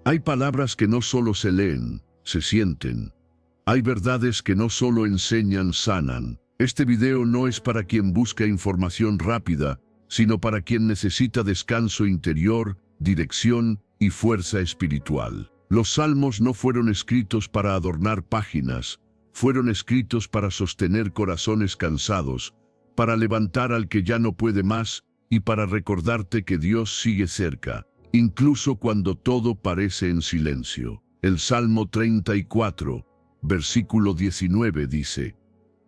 Hay palabras que no solo se leen, se sienten. Hay verdades que no solo enseñan, sanan. Este video no es para quien busca información rápida, sino para quien necesita descanso interior, dirección y fuerza espiritual. Los salmos no fueron escritos para adornar páginas, fueron escritos para sostener corazones cansados, para levantar al que ya no puede más y para recordarte que Dios sigue cerca, incluso cuando todo parece en silencio. El Salmo 34, versículo 19 dice: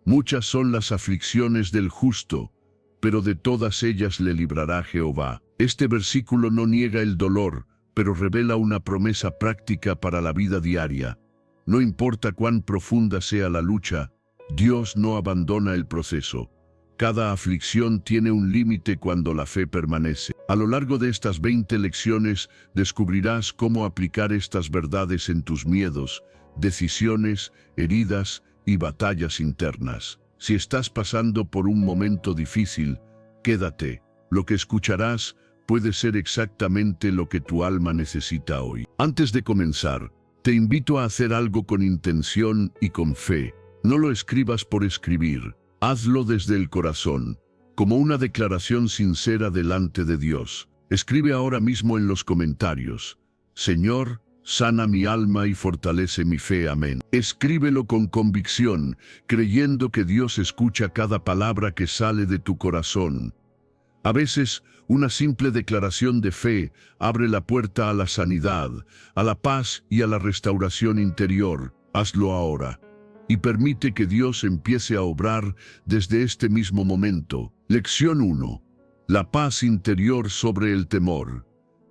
Muchas son las aflicciones del justo, pero de todas ellas le librará Jehová. Este versículo no niega el dolor, pero revela una promesa práctica para la vida diaria. No importa cuán profunda sea la lucha, Dios no abandona el proceso. Cada aflicción tiene un límite cuando la fe permanece. A lo largo de estas 20 lecciones descubrirás cómo aplicar estas verdades en tus miedos, decisiones, heridas y batallas internas. Si estás pasando por un momento difícil, quédate. Lo que escucharás puede ser exactamente lo que tu alma necesita hoy. Antes de comenzar, te invito a hacer algo con intención y con fe. No lo escribas por escribir. Hazlo desde el corazón, como una declaración sincera delante de Dios. Escribe ahora mismo en los comentarios: Señor, sana mi alma y fortalece mi fe. Amén. Escríbelo con convicción, creyendo que Dios escucha cada palabra que sale de tu corazón. A veces, una simple declaración de fe abre la puerta a la sanidad, a la paz y a la restauración interior. Hazlo ahora y permite que Dios empiece a obrar desde este mismo momento. Lección 1. La paz interior sobre el temor.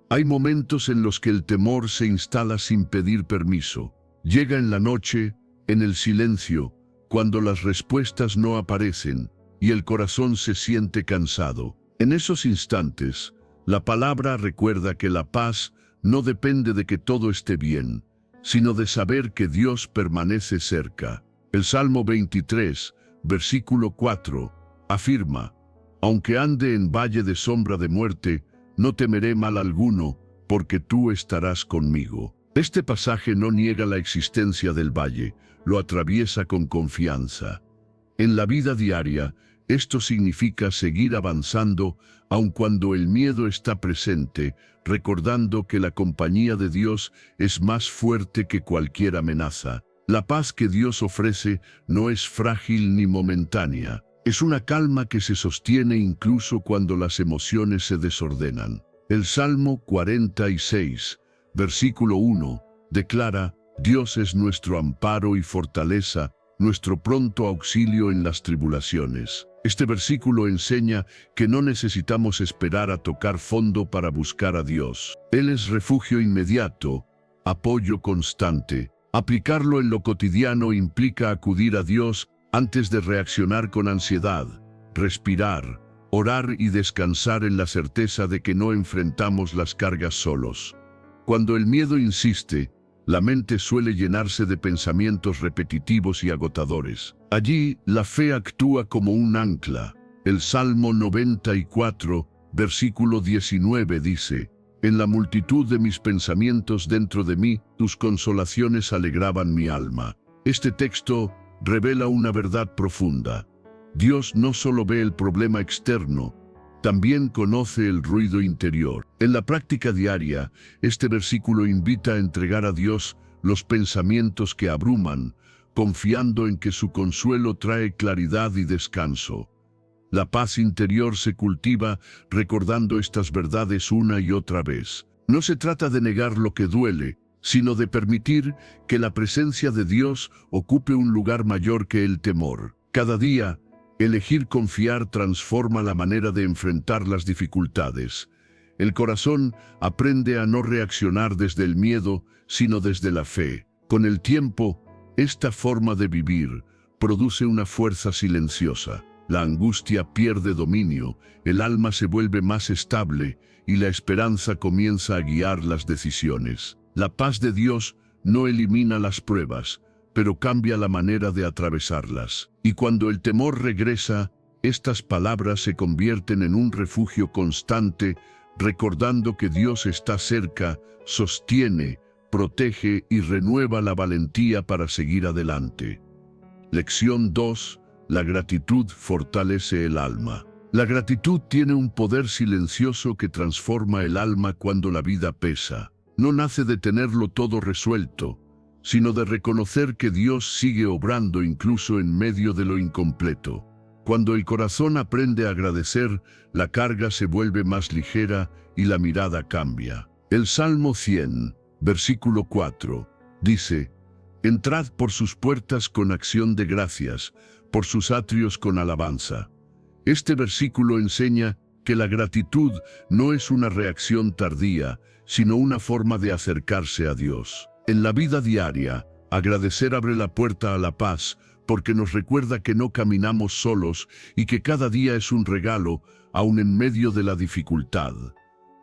Hay momentos en los que el temor se instala sin pedir permiso. Llega en la noche, en el silencio, cuando las respuestas no aparecen y el corazón se siente cansado. En esos instantes, la palabra recuerda que la paz no depende de que todo esté bien, sino de saber que Dios permanece cerca. El Salmo 23, versículo 4, afirma: Aunque ande en valle de sombra de muerte, no temeré mal alguno, porque tú estarás conmigo. Este pasaje no niega la existencia del valle, lo atraviesa con confianza. En la vida diaria, esto significa seguir avanzando, aun cuando el miedo está presente, recordando que la compañía de Dios es más fuerte que cualquier amenaza. La paz que Dios ofrece no es frágil ni momentánea. Es una calma que se sostiene incluso cuando las emociones se desordenan. El Salmo 46, versículo 1, declara: Dios es nuestro amparo y fortaleza, nuestro pronto auxilio en las tribulaciones. Este versículo enseña que no necesitamos esperar a tocar fondo para buscar a Dios. Él es refugio inmediato, apoyo constante. Aplicarlo en lo cotidiano implica acudir a Dios antes de reaccionar con ansiedad, respirar, orar y descansar en la certeza de que no enfrentamos las cargas solos. Cuando el miedo insiste, la mente suele llenarse de pensamientos repetitivos y agotadores. Allí, la fe actúa como un ancla. El Salmo 94, versículo 19 dice: En la multitud de mis pensamientos dentro de mí, tus consolaciones alegraban mi alma. Este texto revela una verdad profunda. Dios no solo ve el problema externo, también conoce el ruido interior. En la práctica diaria, este versículo invita a entregar a Dios los pensamientos que abruman, confiando en que su consuelo trae claridad y descanso. La paz interior se cultiva recordando estas verdades una y otra vez. No se trata de negar lo que duele, sino de permitir que la presencia de Dios ocupe un lugar mayor que el temor. Cada día, elegir confiar transforma la manera de enfrentar las dificultades. El corazón aprende a no reaccionar desde el miedo, sino desde la fe. Con el tiempo, esta forma de vivir produce una fuerza silenciosa. La angustia pierde dominio, el alma se vuelve más estable y la esperanza comienza a guiar las decisiones. La paz de Dios no elimina las pruebas, pero cambia la manera de atravesarlas. Y cuando el temor regresa, estas palabras se convierten en un refugio constante, recordando que Dios está cerca, sostiene, protege y renueva la valentía para seguir adelante. Lección 2. La gratitud fortalece el alma. La gratitud tiene un poder silencioso que transforma el alma cuando la vida pesa. No nace de tenerlo todo resuelto, sino de reconocer que Dios sigue obrando incluso en medio de lo incompleto. Cuando el corazón aprende a agradecer, la carga se vuelve más ligera y la mirada cambia. El Salmo 100, versículo 4, dice: «Entrad por sus puertas con acción de gracias, por sus atrios con alabanza». Este versículo enseña que la gratitud no es una reacción tardía, sino una forma de acercarse a Dios. En la vida diaria, agradecer abre la puerta a la paz, porque nos recuerda que no caminamos solos y que cada día es un regalo, aun en medio de la dificultad.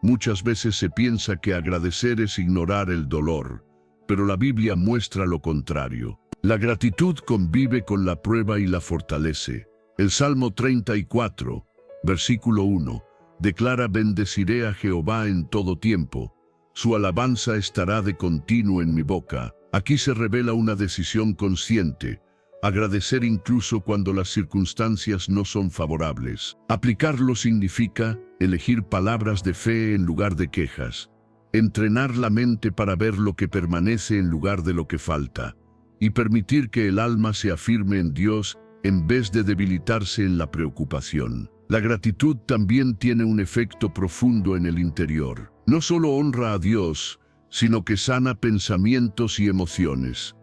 Muchas veces se piensa que agradecer es ignorar el dolor, pero la Biblia muestra lo contrario. La gratitud convive con la prueba y la fortalece. El Salmo 34, versículo 1, declara: «Bendeciré a Jehová en todo tiempo, su alabanza estará de continuo en mi boca». Aquí se revela una decisión consciente: agradecer incluso cuando las circunstancias no son favorables. Aplicarlo significa elegir palabras de fe en lugar de quejas, entrenar la mente para ver lo que permanece en lugar de lo que falta, y permitir que el alma se afirme en Dios en vez de debilitarse en la preocupación. La gratitud también tiene un efecto profundo en el interior. No solo honra a Dios, sino que sana pensamientos y emociones.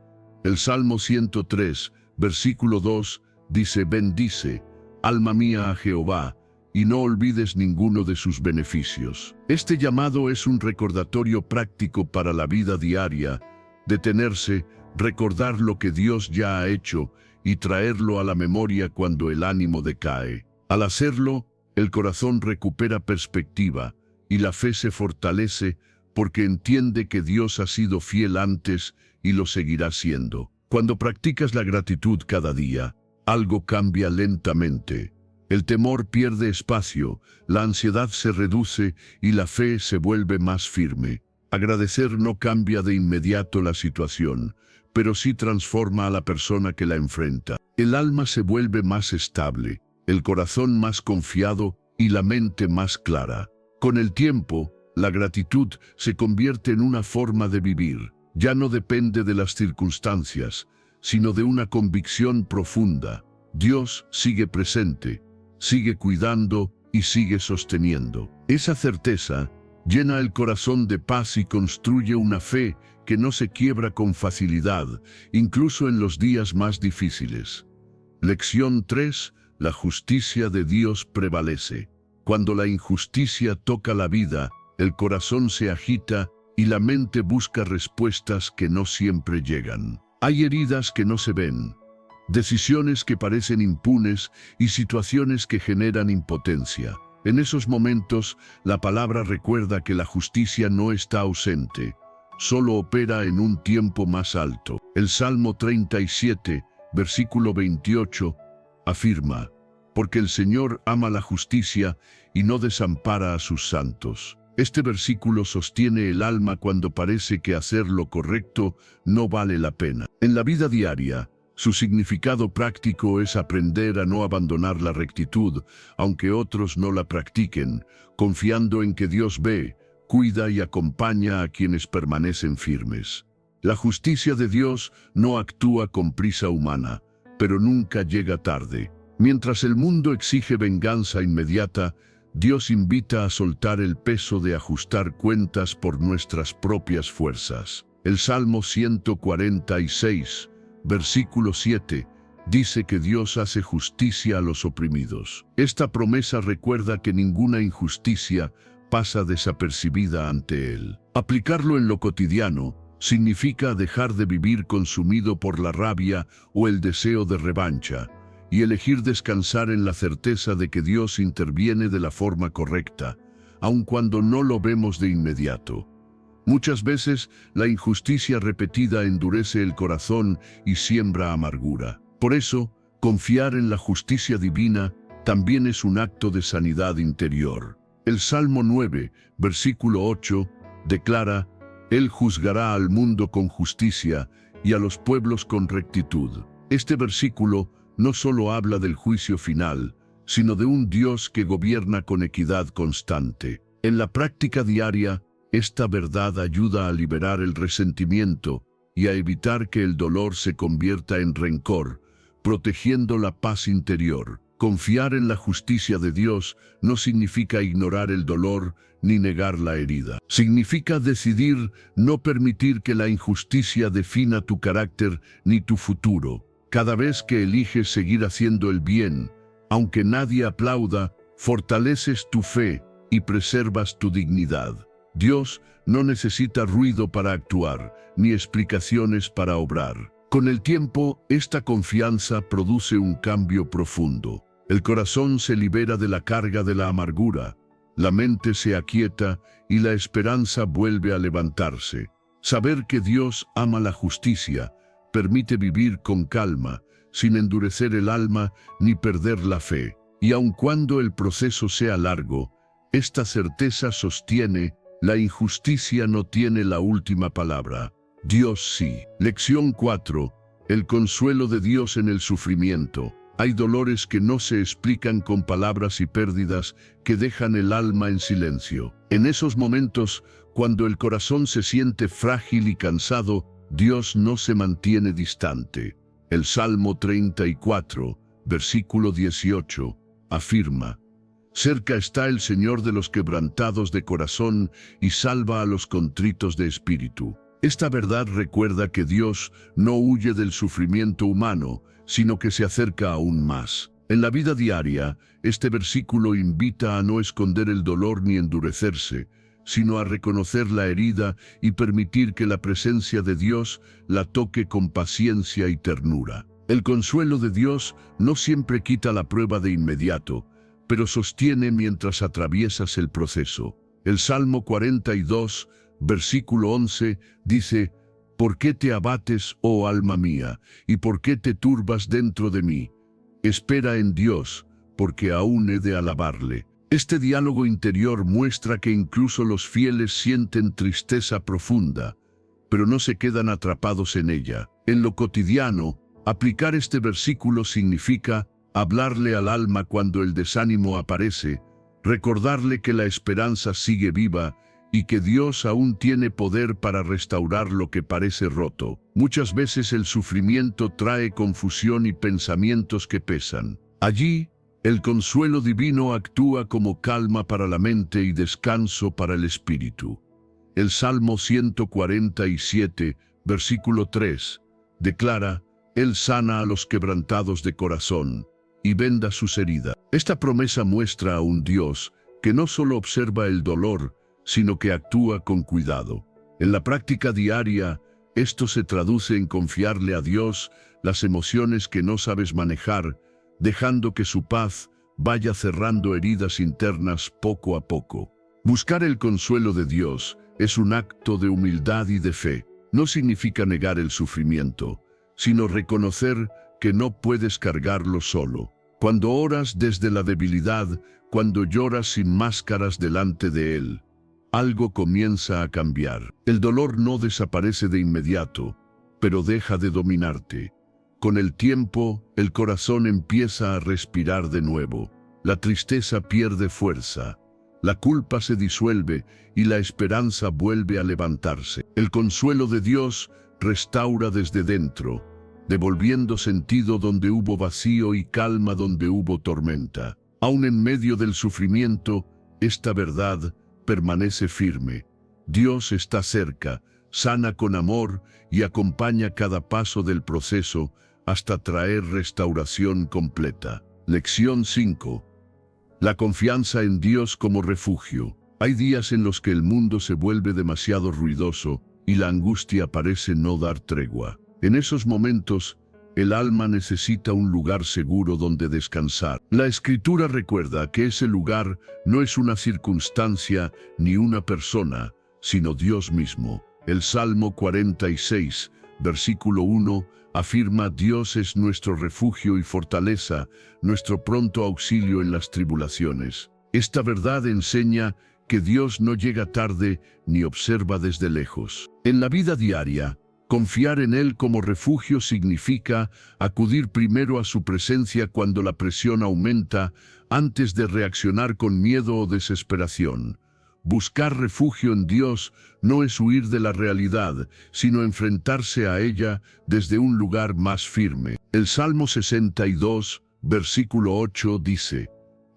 El Salmo 103, versículo 2, dice: «Bendice, alma mía, a Jehová, y no olvides ninguno de sus beneficios». Este llamado es un recordatorio práctico para la vida diaria: detenerse, recordar lo que Dios ya ha hecho y traerlo a la memoria cuando el ánimo decae. Al hacerlo, el corazón recupera perspectiva y la fe se fortalece porque entiende que Dios ha sido fiel antes y lo seguirá siendo. Cuando practicas la gratitud cada día, algo cambia lentamente. El temor pierde espacio, la ansiedad se reduce y la fe se vuelve más firme. Agradecer no cambia de inmediato la situación, pero sí transforma a la persona que la enfrenta. El alma se vuelve más estable, el corazón más confiado y la mente más clara. Con el tiempo, la gratitud se convierte en una forma de vivir. Ya no depende de las circunstancias, sino de una convicción profunda. Dios sigue presente, sigue cuidando y sigue sosteniendo. Esa certeza llena el corazón de paz y construye una fe que no se quiebra con facilidad, incluso en los días más difíciles. Lección 3. La justicia de Dios prevalece. Cuando la injusticia toca la vida, el corazón se agita y la mente busca respuestas que no siempre llegan. Hay heridas que no se ven, decisiones que parecen impunes y situaciones que generan impotencia. En esos momentos, la palabra recuerda que la justicia no está ausente, solo opera en un tiempo más alto. El Salmo 37, versículo 28, afirma: «Porque el Señor ama la justicia y no desampara a sus santos». Este versículo sostiene el alma cuando parece que hacer lo correcto no vale la pena. En la vida diaria, su significado práctico es aprender a no abandonar la rectitud, aunque otros no la practiquen, confiando en que Dios ve, cuida y acompaña a quienes permanecen firmes. La justicia de Dios no actúa con prisa humana, pero nunca llega tarde. Mientras el mundo exige venganza inmediata, Dios invita a soltar el peso de ajustar cuentas por nuestras propias fuerzas. El Salmo 146, versículo 7, dice que Dios hace justicia a los oprimidos. Esta promesa recuerda que ninguna injusticia pasa desapercibida ante Él. Aplicarlo en lo cotidiano significa dejar de vivir consumido por la rabia o el deseo de revancha, y elegir descansar en la certeza de que Dios interviene de la forma correcta, aun cuando no lo vemos de inmediato. Muchas veces, la injusticia repetida endurece el corazón y siembra amargura. Por eso, confiar en la justicia divina también es un acto de sanidad interior. El Salmo 9, versículo 8, declara: Él juzgará al mundo con justicia y a los pueblos con rectitud. Este versículo no solo habla del juicio final, sino de un Dios que gobierna con equidad constante. En la práctica diaria, esta verdad ayuda a liberar el resentimiento y a evitar que el dolor se convierta en rencor, protegiendo la paz interior. Confiar en la justicia de Dios no significa ignorar el dolor ni negar la herida. Significa decidir no permitir que la injusticia defina tu carácter ni tu futuro. Cada vez que eliges seguir haciendo el bien, aunque nadie aplauda, fortaleces tu fe y preservas tu dignidad. Dios no necesita ruido para actuar, ni explicaciones para obrar. Con el tiempo, esta confianza produce un cambio profundo. El corazón se libera de la carga de la amargura, la mente se aquieta y la esperanza vuelve a levantarse. Saber que Dios ama la justicia permite vivir con calma, sin endurecer el alma ni perder la fe. Y aun cuando el proceso sea largo, esta certeza sostiene: la injusticia no tiene la última palabra. Dios sí. Lección 4. El consuelo de Dios en el sufrimiento. Hay dolores que no se explican con palabras y pérdidas que dejan el alma en silencio. En esos momentos, cuando el corazón se siente frágil y cansado, Dios no se mantiene distante. El Salmo 34, versículo 18, afirma: cerca está el Señor de los quebrantados de corazón y salva a los contritos de espíritu. Esta verdad recuerda que Dios no huye del sufrimiento humano, sino que se acerca aún más. En la vida diaria, este versículo invita a no esconder el dolor ni endurecerse, sino a reconocer la herida y permitir que la presencia de Dios la toque con paciencia y ternura. El consuelo de Dios no siempre quita la prueba de inmediato, pero sostiene mientras atraviesas el proceso. El Salmo 42, versículo 11, dice: ¿por qué te abates, oh alma mía, y por qué te turbas dentro de mí? Espera en Dios, porque aún he de alabarle. Este diálogo interior muestra que incluso los fieles sienten tristeza profunda, pero no se quedan atrapados en ella. En lo cotidiano, aplicar este versículo significa hablarle al alma cuando el desánimo aparece, recordarle que la esperanza sigue viva y que Dios aún tiene poder para restaurar lo que parece roto. Muchas veces el sufrimiento trae confusión y pensamientos que pesan. Allí, el consuelo divino actúa como calma para la mente y descanso para el espíritu. El Salmo 147, versículo 3, declara: Él sana a los quebrantados de corazón y venda sus heridas. Esta promesa muestra a un Dios que no solo observa el dolor, sino que actúa con cuidado. En la práctica diaria, esto se traduce en confiarle a Dios las emociones que no sabes manejar, dejando que su paz vaya cerrando heridas internas poco a poco. Buscar el consuelo de Dios es un acto de humildad y de fe. No significa negar el sufrimiento, sino reconocer que no puedes cargarlo solo. Cuando oras desde la debilidad, cuando lloras sin máscaras delante de Él, algo comienza a cambiar. El dolor no desaparece de inmediato, pero deja de dominarte. Con el tiempo, el corazón empieza a respirar de nuevo. La tristeza pierde fuerza, la culpa se disuelve y la esperanza vuelve a levantarse. El consuelo de Dios restaura desde dentro, devolviendo sentido donde hubo vacío y calma donde hubo tormenta. Aun en medio del sufrimiento, esta verdad permanece firme. Dios está cerca, sana con amor y acompaña cada paso del proceso hasta traer restauración completa. Lección 5. La confianza en Dios como refugio. Hay días en los que el mundo se vuelve demasiado ruidoso y la angustia parece no dar tregua. En esos momentos, el alma necesita un lugar seguro donde descansar. La Escritura recuerda que ese lugar no es una circunstancia ni una persona, sino Dios mismo. El Salmo 46, versículo 1, afirma: Dios es nuestro refugio y fortaleza, nuestro pronto auxilio en las tribulaciones. Esta verdad enseña que Dios no llega tarde ni observa desde lejos. En la vida diaria, confiar en Él como refugio significa acudir primero a su presencia cuando la presión aumenta antes de reaccionar con miedo o desesperación. Buscar refugio en Dios no es huir de la realidad, sino enfrentarse a ella desde un lugar más firme. El Salmo 62, versículo 8 dice: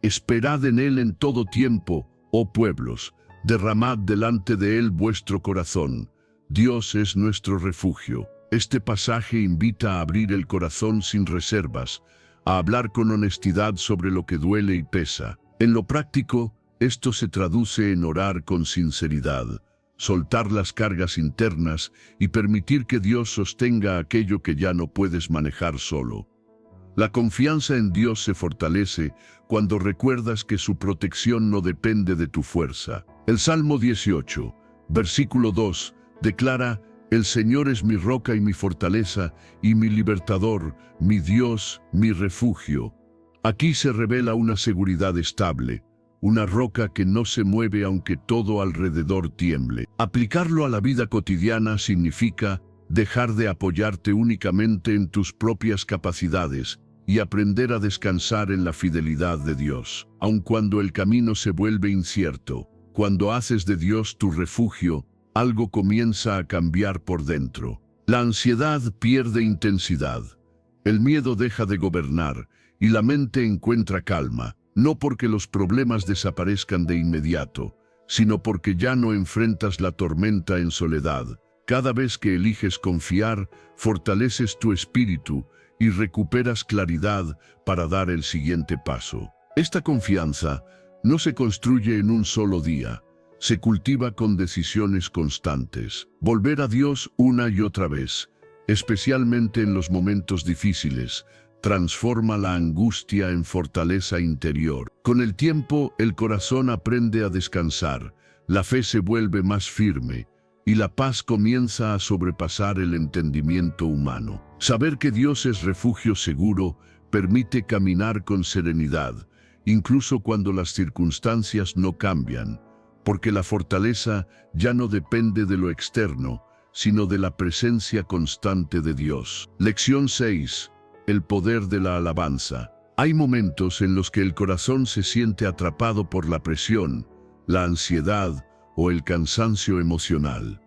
«Esperad en Él en todo tiempo, oh pueblos, derramad delante de Él vuestro corazón. Dios es nuestro refugio». Este pasaje invita a abrir el corazón sin reservas, a hablar con honestidad sobre lo que duele y pesa. En lo práctico, esto se traduce en orar con sinceridad, soltar las cargas internas y permitir que Dios sostenga aquello que ya no puedes manejar solo. La confianza en Dios se fortalece cuando recuerdas que su protección no depende de tu fuerza. El Salmo 18, versículo 2, declara: «El Señor es mi roca y mi fortaleza, y mi libertador, mi Dios, mi refugio». Aquí se revela una seguridad estable, una roca que no se mueve aunque todo alrededor tiemble. Aplicarlo a la vida cotidiana significa dejar de apoyarte únicamente en tus propias capacidades y aprender a descansar en la fidelidad de Dios. Aun cuando el camino se vuelve incierto, cuando haces de Dios tu refugio, algo comienza a cambiar por dentro. La ansiedad pierde intensidad, el miedo deja de gobernar y la mente encuentra calma. No porque los problemas desaparezcan de inmediato, sino porque ya no enfrentas la tormenta en soledad. Cada vez que eliges confiar, fortaleces tu espíritu y recuperas claridad para dar el siguiente paso. Esta confianza no se construye en un solo día, se cultiva con decisiones constantes. Volver a Dios una y otra vez, especialmente en los momentos difíciles, transforma la angustia en fortaleza interior. Con el tiempo, el corazón aprende a descansar, la fe se vuelve más firme y la paz comienza a sobrepasar el entendimiento humano. Saber que Dios es refugio seguro permite caminar con serenidad, incluso cuando las circunstancias no cambian, porque la fortaleza ya no depende de lo externo, sino de la presencia constante de Dios. Lección 6. El poder de la alabanza. Hay momentos en los que el corazón se siente atrapado por la presión, la ansiedad o el cansancio emocional.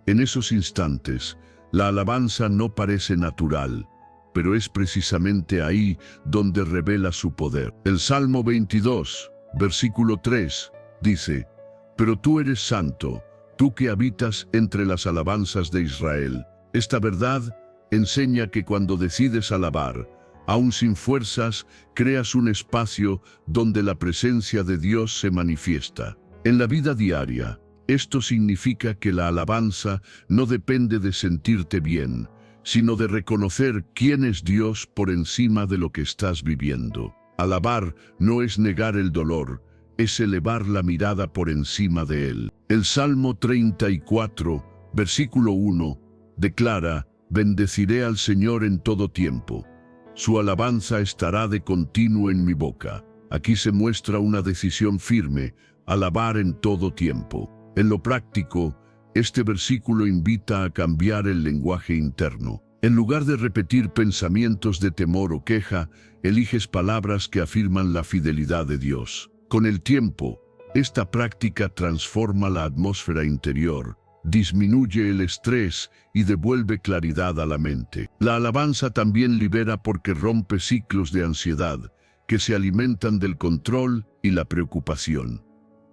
En esos instantes, la alabanza no parece natural, pero es precisamente ahí donde revela su poder. El Salmo 22, versículo 3, dice: «Pero tú eres santo, tú que habitas entre las alabanzas de Israel». Esta verdad enseña que cuando decides alabar, aún sin fuerzas, creas un espacio donde la presencia de Dios se manifiesta. En la vida diaria, esto significa que la alabanza no depende de sentirte bien, sino de reconocer quién es Dios por encima de lo que estás viviendo. Alabar no es negar el dolor, es elevar la mirada por encima de él. El Salmo 34, versículo 1, declara: «Bendeciré al Señor en todo tiempo. Su alabanza estará de continuo en mi boca». Aquí se muestra una decisión firme: alabar en todo tiempo. En lo práctico, este versículo invita a cambiar el lenguaje interno. En lugar de repetir pensamientos de temor o queja, eliges palabras que afirman la fidelidad de Dios. Con el tiempo, esta práctica transforma la atmósfera interior, disminuye el estrés y devuelve claridad a la mente. La alabanza también libera porque rompe ciclos de ansiedad que se alimentan del control y la preocupación.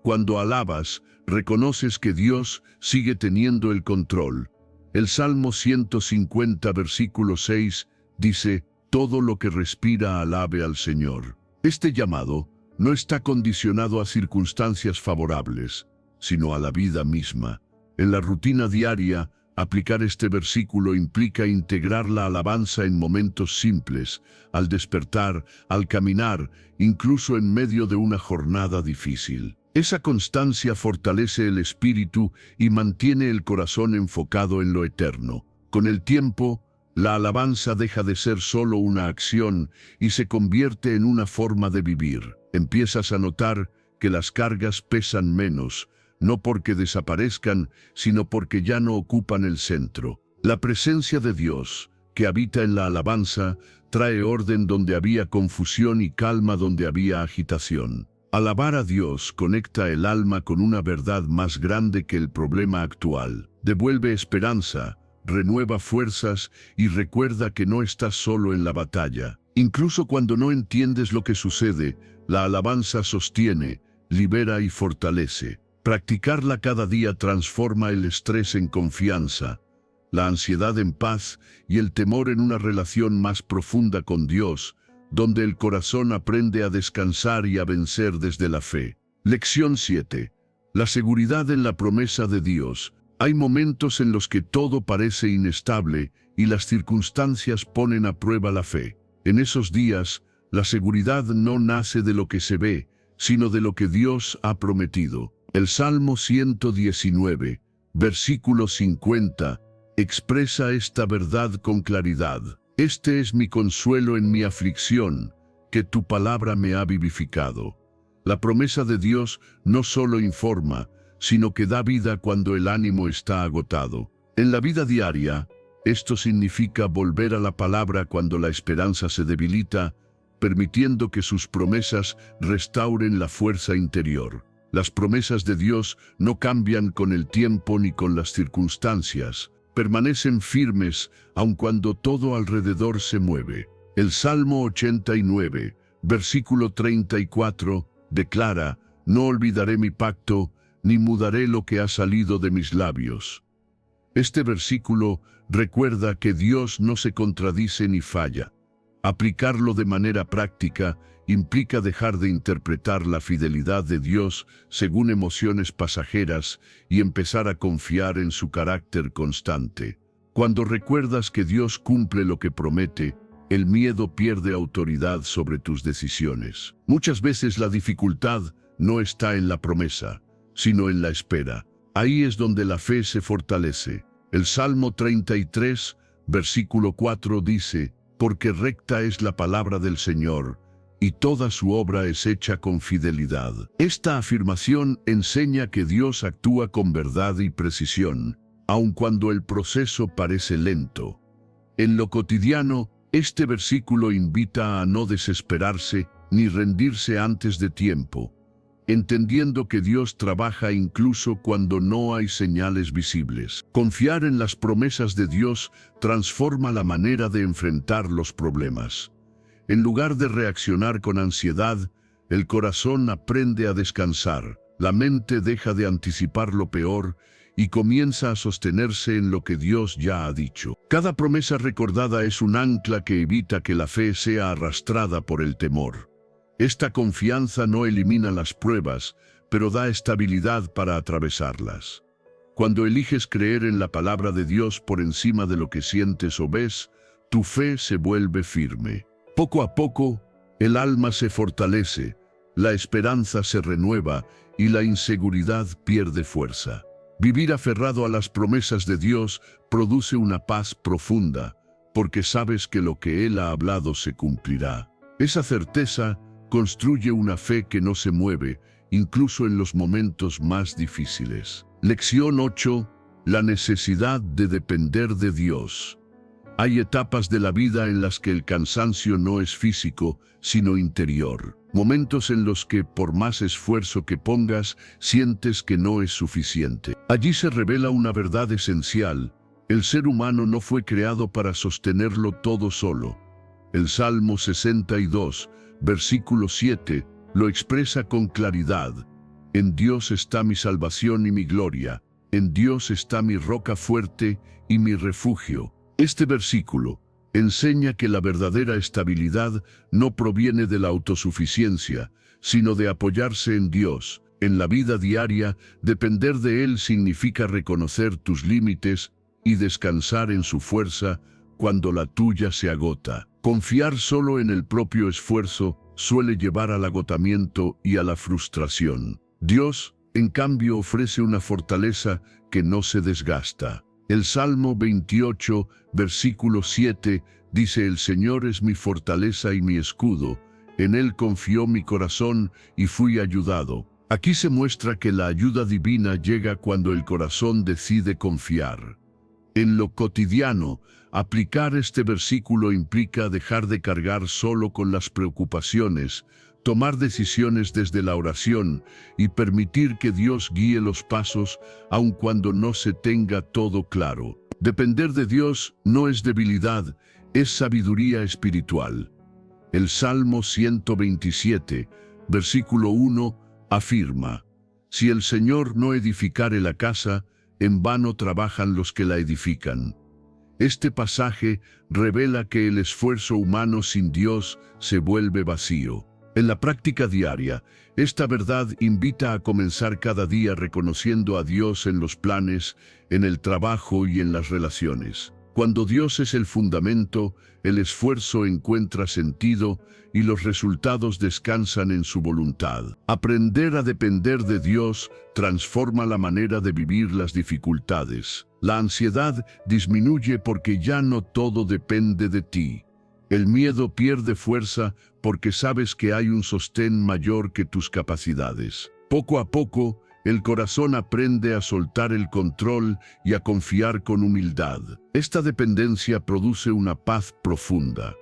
Cuando alabas, reconoces que Dios sigue teniendo el control. El Salmo 150, versículo 6, dice: «Todo lo que respira alabe al Señor». Este llamado no está condicionado a circunstancias favorables, sino a la vida misma. En la rutina diaria, aplicar este versículo implica integrar la alabanza en momentos simples, al despertar, al caminar, incluso en medio de una jornada difícil. Esa constancia fortalece el espíritu y mantiene el corazón enfocado en lo eterno. Con el tiempo, la alabanza deja de ser solo una acción y se convierte en una forma de vivir. Empiezas a notar que las cargas pesan menos, no porque desaparezcan, sino porque ya no ocupan el centro. La presencia de Dios, que habita en la alabanza, trae orden donde había confusión y calma donde había agitación. Alabar a Dios conecta el alma con una verdad más grande que el problema actual. Devuelve esperanza, renueva fuerzas y recuerda que no estás solo en la batalla. Incluso cuando no entiendes lo que sucede, la alabanza sostiene, libera y fortalece. Practicarla cada día transforma el estrés en confianza, la ansiedad en paz y el temor en una relación más profunda con Dios, donde el corazón aprende a descansar y a vencer desde la fe. Lección 7. La seguridad en la promesa de Dios. Hay momentos en los que todo parece inestable y las circunstancias ponen a prueba la fe. En esos días, la seguridad no nace de lo que se ve, sino de lo que Dios ha prometido. El Salmo 119, versículo 50, expresa esta verdad con claridad. Este es mi consuelo en mi aflicción, que tu palabra me ha vivificado. La promesa de Dios no solo informa, sino que da vida cuando el ánimo está agotado. En la vida diaria, esto significa volver a la palabra cuando la esperanza se debilita, permitiendo que sus promesas restauren la fuerza interior. Las promesas de Dios no cambian con el tiempo ni con las circunstancias. Permanecen firmes aun cuando todo alrededor se mueve. El Salmo 89, versículo 34, declara: no olvidaré mi pacto, ni mudaré lo que ha salido de mis labios. Este versículo recuerda que Dios no se contradice ni falla. Aplicarlo de manera práctica implica dejar de interpretar la fidelidad de Dios según emociones pasajeras y empezar a confiar en su carácter constante. Cuando recuerdas que Dios cumple lo que promete, el miedo pierde autoridad sobre tus decisiones. Muchas veces la dificultad no está en la promesa, sino en la espera. Ahí es donde la fe se fortalece. El Salmo 33, versículo 4 dice: porque recta es la palabra del Señor, y toda su obra es hecha con fidelidad. Esta afirmación enseña que Dios actúa con verdad y precisión, aun cuando el proceso parece lento. En lo cotidiano, este versículo invita a no desesperarse ni rendirse antes de tiempo, entendiendo que Dios trabaja incluso cuando no hay señales visibles. Confiar en las promesas de Dios transforma la manera de enfrentar los problemas. En lugar de reaccionar con ansiedad, el corazón aprende a descansar, la mente deja de anticipar lo peor y comienza a sostenerse en lo que Dios ya ha dicho. Cada promesa recordada es un ancla que evita que la fe sea arrastrada por el temor. Esta confianza no elimina las pruebas, pero da estabilidad para atravesarlas. Cuando eliges creer en la palabra de Dios por encima de lo que sientes o ves, tu fe se vuelve firme. Poco a poco, el alma se fortalece, la esperanza se renueva y la inseguridad pierde fuerza. Vivir aferrado a las promesas de Dios produce una paz profunda, porque sabes que lo que Él ha hablado se cumplirá. Esa certeza construye una fe que no se mueve, incluso en los momentos más difíciles. Lección 8. La necesidad de depender de Dios. Hay etapas de la vida en las que el cansancio no es físico, sino interior. Momentos en los que, por más esfuerzo que pongas, sientes que no es suficiente. Allí se revela una verdad esencial: el ser humano no fue creado para sostenerlo todo solo. El Salmo 62, versículo 7, lo expresa con claridad: en Dios está mi salvación y mi gloria, en Dios está mi roca fuerte y mi refugio. Este versículo enseña que la verdadera estabilidad no proviene de la autosuficiencia, sino de apoyarse en Dios. En la vida diaria, depender de Él significa reconocer tus límites y descansar en su fuerza cuando la tuya se agota. Confiar solo en el propio esfuerzo suele llevar al agotamiento y a la frustración. Dios, en cambio, ofrece una fortaleza que no se desgasta. El Salmo 28, versículo 7, dice: el Señor es mi fortaleza y mi escudo, en Él confió mi corazón y fui ayudado. Aquí se muestra que la ayuda divina llega cuando el corazón decide confiar. En lo cotidiano, aplicar este versículo implica dejar de cargar solo con las preocupaciones, tomar decisiones desde la oración y permitir que Dios guíe los pasos aun cuando no se tenga todo claro. Depender de Dios no es debilidad, es sabiduría espiritual. El Salmo 127, versículo 1, afirma: Si el Señor no edificare la casa, en vano trabajan los que la edifican. Este pasaje revela que el esfuerzo humano sin Dios se vuelve vacío. En la práctica diaria, esta verdad invita a comenzar cada día reconociendo a Dios en los planes, en el trabajo y en las relaciones. Cuando Dios es el fundamento, el esfuerzo encuentra sentido y los resultados descansan en su voluntad. Aprender a depender de Dios transforma la manera de vivir las dificultades. La ansiedad disminuye porque ya no todo depende de ti. El miedo pierde fuerza porque sabes que hay un sostén mayor que tus capacidades. Poco a poco, el corazón aprende a soltar el control y a confiar con humildad. Esta dependencia produce una paz profunda.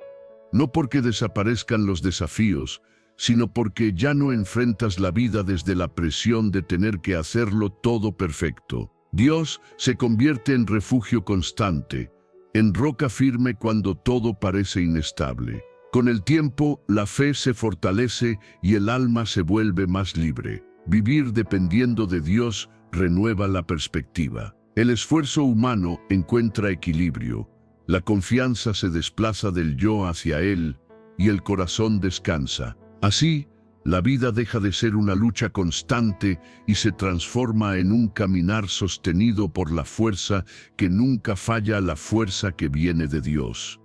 No porque desaparezcan los desafíos, sino porque ya no enfrentas la vida desde la presión de tener que hacerlo todo perfecto. Dios se convierte en refugio constante, en roca firme cuando todo parece inestable. Con el tiempo, la fe se fortalece y el alma se vuelve más libre. Vivir dependiendo de Dios renueva la perspectiva. El esfuerzo humano encuentra equilibrio. La confianza se desplaza del yo hacia Él y el corazón descansa. Así, la vida deja de ser una lucha constante y se transforma en un caminar sostenido por la fuerza que nunca falla, la fuerza que viene de Dios.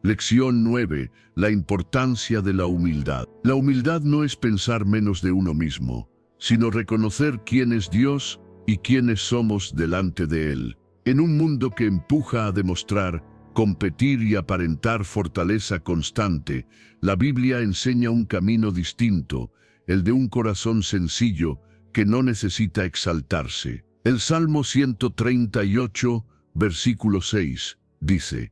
Lección 9. La importancia de la humildad. La humildad no es pensar menos de uno mismo, sino reconocer quién es Dios y quiénes somos delante de Él. En un mundo que empuja a demostrar, competir y aparentar fortaleza constante, la Biblia enseña un camino distinto, el de un corazón sencillo que no necesita exaltarse. El Salmo 138, versículo 6, dice: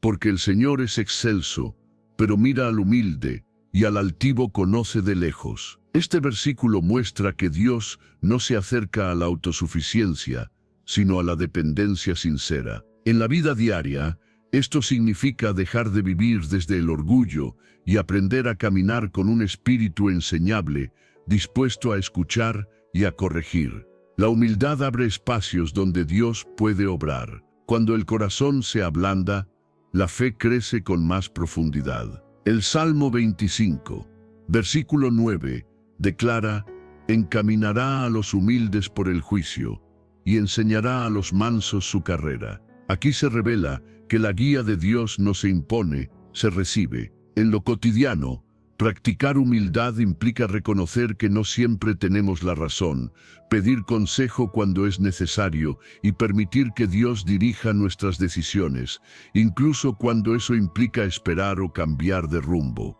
Porque el Señor es excelso, pero mira al humilde, y al altivo conoce de lejos. Este versículo muestra que Dios no se acerca a la autosuficiencia, sino a la dependencia sincera. En la vida diaria, esto significa dejar de vivir desde el orgullo y aprender a caminar con un espíritu enseñable, dispuesto a escuchar y a corregir. La humildad abre espacios donde Dios puede obrar. Cuando el corazón se ablanda, la fe crece con más profundidad. El Salmo 25, versículo 9, declara: encaminará a los humildes por el juicio y enseñará a los mansos su carrera. Aquí se revela que la guía de Dios no se impone, se recibe. En lo cotidiano, practicar humildad implica reconocer que no siempre tenemos la razón, pedir consejo cuando es necesario y permitir que Dios dirija nuestras decisiones, incluso cuando eso implica esperar o cambiar de rumbo.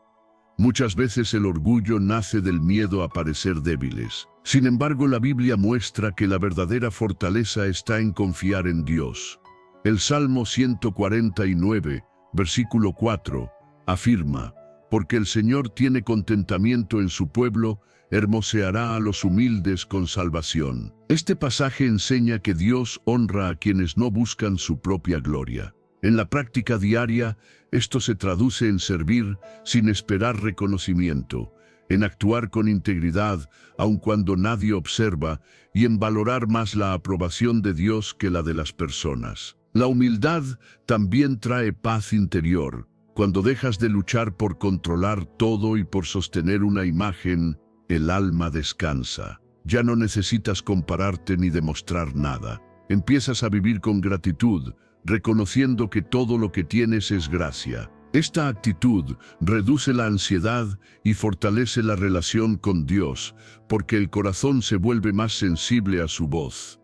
Muchas veces el orgullo nace del miedo a parecer débiles. Sin embargo, la Biblia muestra que la verdadera fortaleza está en confiar en Dios. El Salmo 149, versículo 4, afirma: porque el Señor tiene contentamiento en su pueblo, hermoseará a los humildes con salvación. Este pasaje enseña que Dios honra a quienes no buscan su propia gloria. En la práctica diaria, esto se traduce en servir sin esperar reconocimiento, en actuar con integridad, aun cuando nadie observa, y en valorar más la aprobación de Dios que la de las personas. La humildad también trae paz interior. Cuando dejas de luchar por controlar todo y por sostener una imagen, el alma descansa. Ya no necesitas compararte ni demostrar nada. Empiezas a vivir con gratitud, reconociendo que todo lo que tienes es gracia. Esta actitud reduce la ansiedad y fortalece la relación con Dios, porque el corazón se vuelve más sensible a su voz.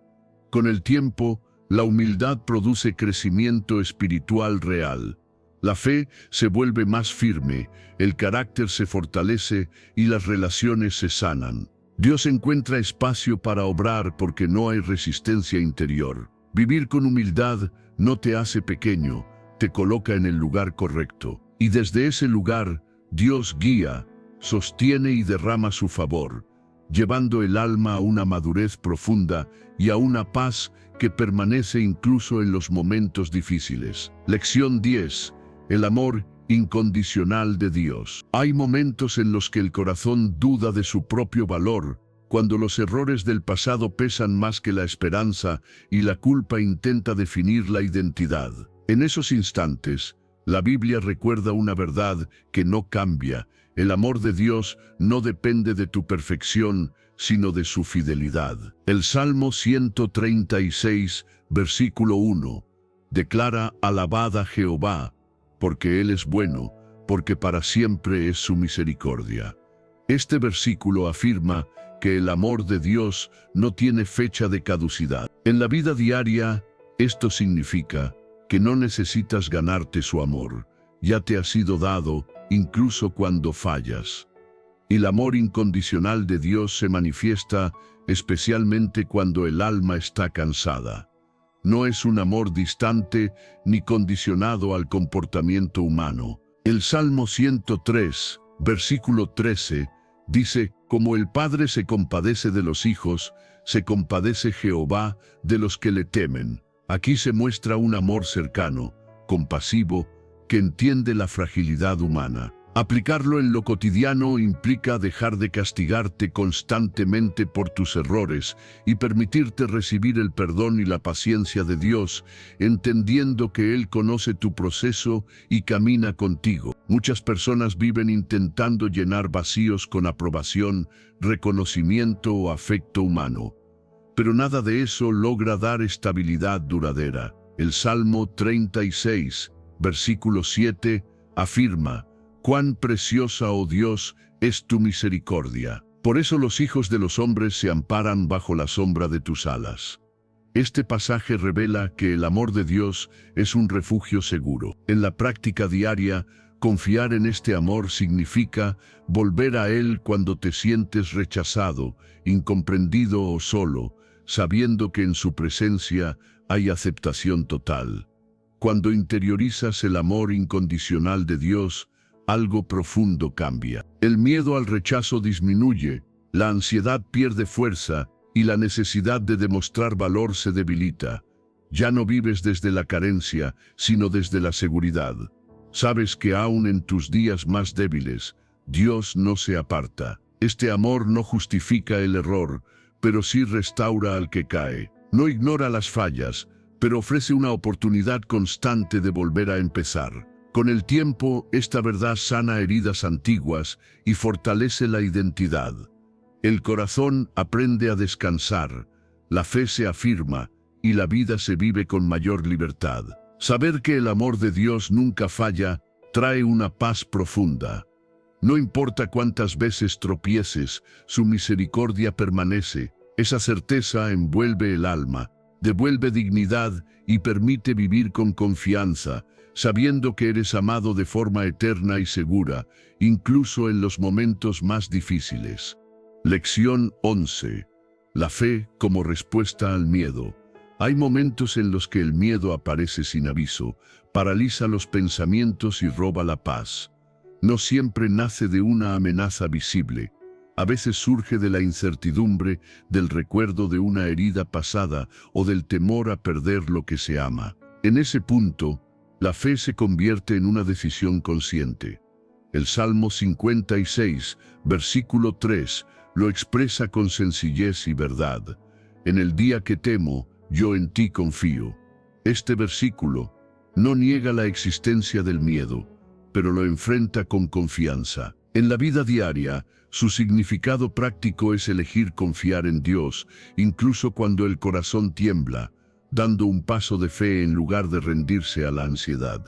Con el tiempo, la humildad produce crecimiento espiritual real. La fe se vuelve más firme, el carácter se fortalece y las relaciones se sanan. Dios encuentra espacio para obrar porque no hay resistencia interior. Vivir con humildad no te hace pequeño, te coloca en el lugar correcto. Y desde ese lugar, Dios guía, sostiene y derrama su favor, llevando el alma a una madurez profunda y a una paz que permanece incluso en los momentos difíciles. Lección 10. El amor incondicional de Dios. Hay momentos en los que el corazón duda de su propio valor, cuando los errores del pasado pesan más que la esperanza y la culpa intenta definir la identidad. En esos instantes, la Biblia recuerda una verdad que no cambia. El amor de Dios no depende de tu perfección, sino de su fidelidad. El Salmo 136, versículo 1, declara: «Alabad a Jehová, porque Él es bueno, porque para siempre es su misericordia». Este versículo afirma que el amor de Dios no tiene fecha de caducidad. En la vida diaria, esto significa que no necesitas ganarte su amor, ya te ha sido dado, incluso cuando fallas. El amor incondicional de Dios se manifiesta especialmente cuando el alma está cansada. No es un amor distante ni condicionado al comportamiento humano. El Salmo 103, versículo 13, dice: «Como el Padre se compadece de los hijos, se compadece Jehová de los que le temen». Aquí se muestra un amor cercano, compasivo, que entiende la fragilidad humana. Aplicarlo en lo cotidiano implica dejar de castigarte constantemente por tus errores y permitirte recibir el perdón y la paciencia de Dios, entendiendo que Él conoce tu proceso y camina contigo. Muchas personas viven intentando llenar vacíos con aprobación, reconocimiento o afecto humano, pero nada de eso logra dar estabilidad duradera. El Salmo 36, versículo 7, afirma: «Cuán preciosa, oh Dios, es tu misericordia. Por eso los hijos de los hombres se amparan bajo la sombra de tus alas». Este pasaje revela que el amor de Dios es un refugio seguro. En la práctica diaria, confiar en este amor significa volver a Él cuando te sientes rechazado, incomprendido o solo, sabiendo que en su presencia hay aceptación total. Cuando interiorizas el amor incondicional de Dios, algo profundo cambia. El miedo al rechazo disminuye, la ansiedad pierde fuerza y la necesidad de demostrar valor se debilita. Ya no vives desde la carencia, sino desde la seguridad. Sabes que aún en tus días más débiles, Dios no se aparta. Este amor no justifica el error, pero sí restaura al que cae. No ignora las fallas, pero ofrece una oportunidad constante de volver a empezar. Con el tiempo, esta verdad sana heridas antiguas y fortalece la identidad. El corazón aprende a descansar, la fe se afirma y la vida se vive con mayor libertad. Saber que el amor de Dios nunca falla trae una paz profunda. No importa cuántas veces tropieces, su misericordia permanece. Esa certeza envuelve el alma, devuelve dignidad y permite vivir con confianza, sabiendo que eres amado de forma eterna y segura, incluso en los momentos más difíciles. Lección 11. La fe como respuesta al miedo. Hay momentos en los que el miedo aparece sin aviso, paraliza los pensamientos y roba la paz. No siempre nace de una amenaza visible. A veces surge de la incertidumbre, del recuerdo de una herida pasada o del temor a perder lo que se ama. En ese punto, la fe se convierte en una decisión consciente. El Salmo 56, versículo 3, lo expresa con sencillez y verdad. En el día que temo, yo en ti confío. Este versículo no niega la existencia del miedo, pero lo enfrenta con confianza. En la vida diaria, su significado práctico es elegir confiar en Dios, incluso cuando el corazón tiembla, dando un paso de fe en lugar de rendirse a la ansiedad.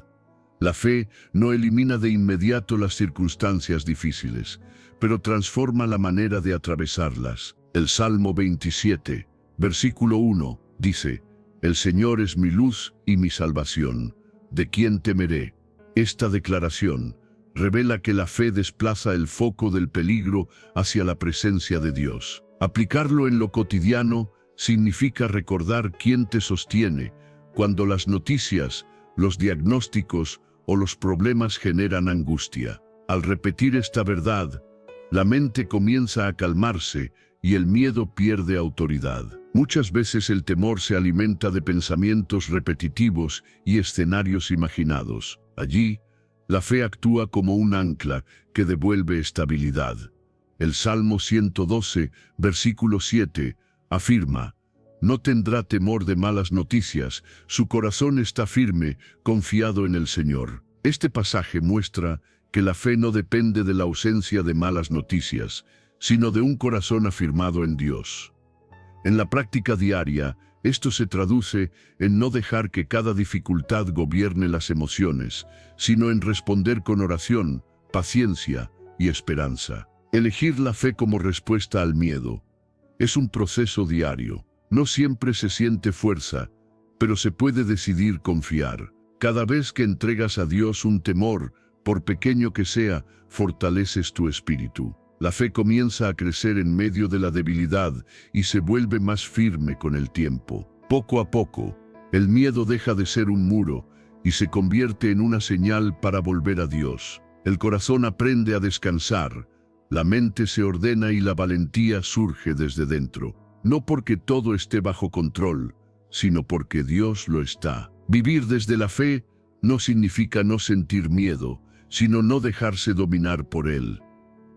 La fe no elimina de inmediato las circunstancias difíciles, pero transforma la manera de atravesarlas. El Salmo 27, versículo 1, dice: «El Señor es mi luz y mi salvación. ¿De quién temeré?». Esta declaración revela que la fe desplaza el foco del peligro hacia la presencia de Dios. Aplicarlo en lo cotidiano significa recordar quién te sostiene cuando las noticias, los diagnósticos o los problemas generan angustia. Al repetir esta verdad, la mente comienza a calmarse y el miedo pierde autoridad. Muchas veces el temor se alimenta de pensamientos repetitivos y escenarios imaginados. Allí, la fe actúa como un ancla que devuelve estabilidad. El Salmo 112, versículo 7, afirma: no tendrá temor de malas noticias, su corazón está firme, confiado en el Señor. Este pasaje muestra que la fe no depende de la ausencia de malas noticias, sino de un corazón afirmado en Dios. En la práctica diaria, esto se traduce en no dejar que cada dificultad gobierne las emociones, sino en responder con oración, paciencia y esperanza. Elegir la fe como respuesta al miedo es un proceso diario. No siempre se siente fuerza, pero se puede decidir confiar. Cada vez que entregas a Dios un temor, por pequeño que sea, fortaleces tu espíritu. La fe comienza a crecer en medio de la debilidad y se vuelve más firme con el tiempo. Poco a poco, el miedo deja de ser un muro y se convierte en una señal para volver a Dios. El corazón aprende a descansar, la mente se ordena y la valentía surge desde dentro. No porque todo esté bajo control, sino porque Dios lo está. Vivir desde la fe no significa no sentir miedo, sino no dejarse dominar por él.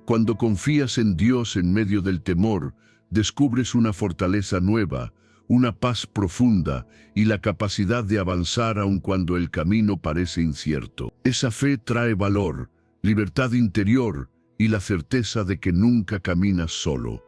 Cuando confías en Dios en medio del temor, descubres una fortaleza nueva, una paz profunda y la capacidad de avanzar aun cuando el camino parece incierto. Esa fe trae valor, libertad interior y la certeza de que nunca caminas solo.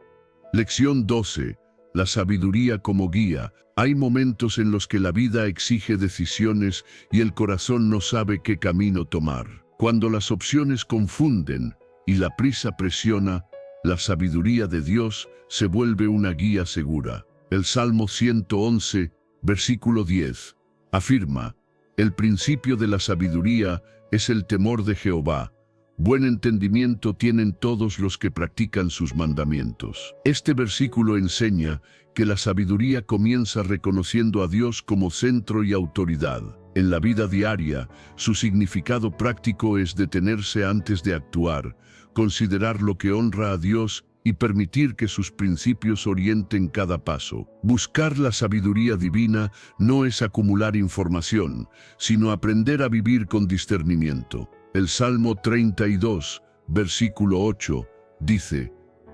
Lección 12. La sabiduría como guía. Hay momentos en los que la vida exige decisiones y el corazón no sabe qué camino tomar. Cuando las opciones confunden y la prisa presiona, la sabiduría de Dios se vuelve una guía segura. El Salmo 111, versículo 10, afirma: el principio de la sabiduría es el temor de Jehová. Buen entendimiento tienen todos los que practican sus mandamientos. Este versículo enseña que la sabiduría comienza reconociendo a Dios como centro y autoridad. En la vida diaria, su significado práctico es detenerse antes de actuar, considerar lo que honra a Dios y permitir que sus principios orienten cada paso. Buscar la sabiduría divina no es acumular información, sino aprender a vivir con discernimiento. El Salmo 32, versículo 8, dice: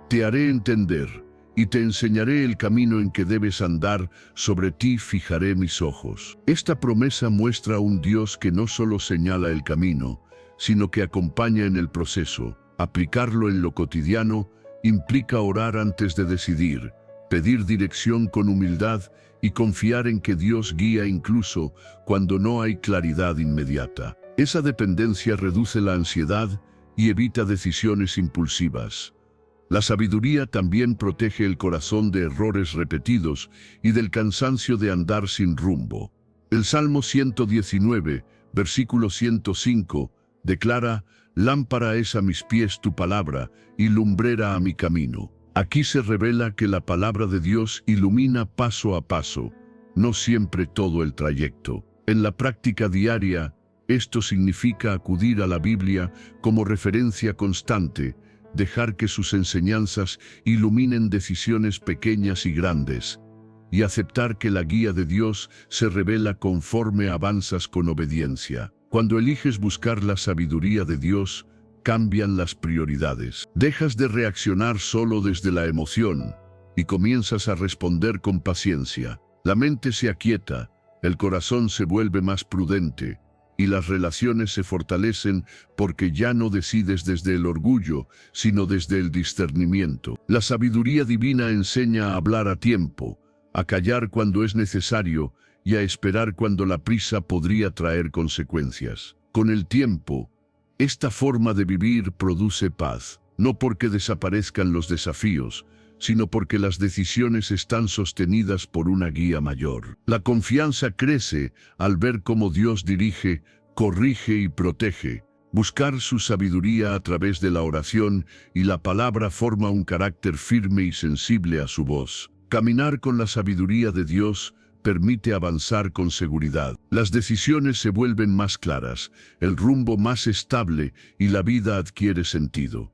te haré entender y te enseñaré el camino en que debes andar, sobre ti fijaré mis ojos. Esta promesa muestra a un Dios que no solo señala el camino, sino que acompaña en el proceso. Aplicarlo en lo cotidiano implica orar antes de decidir, pedir dirección con humildad y confiar en que Dios guía incluso cuando no hay claridad inmediata. Esa dependencia reduce la ansiedad y evita decisiones impulsivas. La sabiduría también protege el corazón de errores repetidos y del cansancio de andar sin rumbo. El Salmo 119, versículo 105, declara: lámpara es a mis pies tu palabra y lumbrera a mi camino. Aquí se revela que la palabra de Dios ilumina paso a paso, no siempre todo el trayecto. En la práctica diaria, esto significa acudir a la Biblia como referencia constante, dejar que sus enseñanzas iluminen decisiones pequeñas y grandes, y aceptar que la guía de Dios se revela conforme avanzas con obediencia. Cuando eliges buscar la sabiduría de Dios, cambian las prioridades. Dejas de reaccionar solo desde la emoción y comienzas a responder con paciencia. La mente se aquieta, el corazón se vuelve más prudente, y las relaciones se fortalecen porque ya no decides desde el orgullo, sino desde el discernimiento. La sabiduría divina enseña a hablar a tiempo, a callar cuando es necesario y a esperar cuando la prisa podría traer consecuencias. Con el tiempo, esta forma de vivir produce paz, no porque desaparezcan los desafíos, sino porque las decisiones están sostenidas por una guía mayor. La confianza crece al ver cómo Dios dirige, corrige y protege, Buscar su sabiduría a través de la oración y la palabra forma un carácter firme y sensible a su voz. Caminar con la sabiduría de Dios permite avanzar con seguridad. Las decisiones se vuelven más claras, el rumbo más estable y la vida adquiere sentido.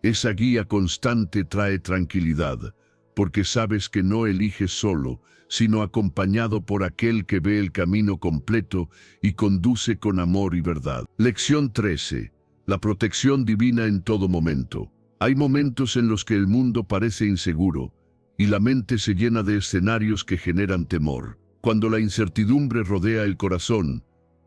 Esa guía constante trae tranquilidad, porque sabes que no eliges solo, sino acompañado por aquel que ve el camino completo y conduce con amor y verdad. Lección 13. La protección divina en todo momento. Hay momentos en los que el mundo parece inseguro, y la mente se llena de escenarios que generan temor. Cuando la incertidumbre rodea el corazón,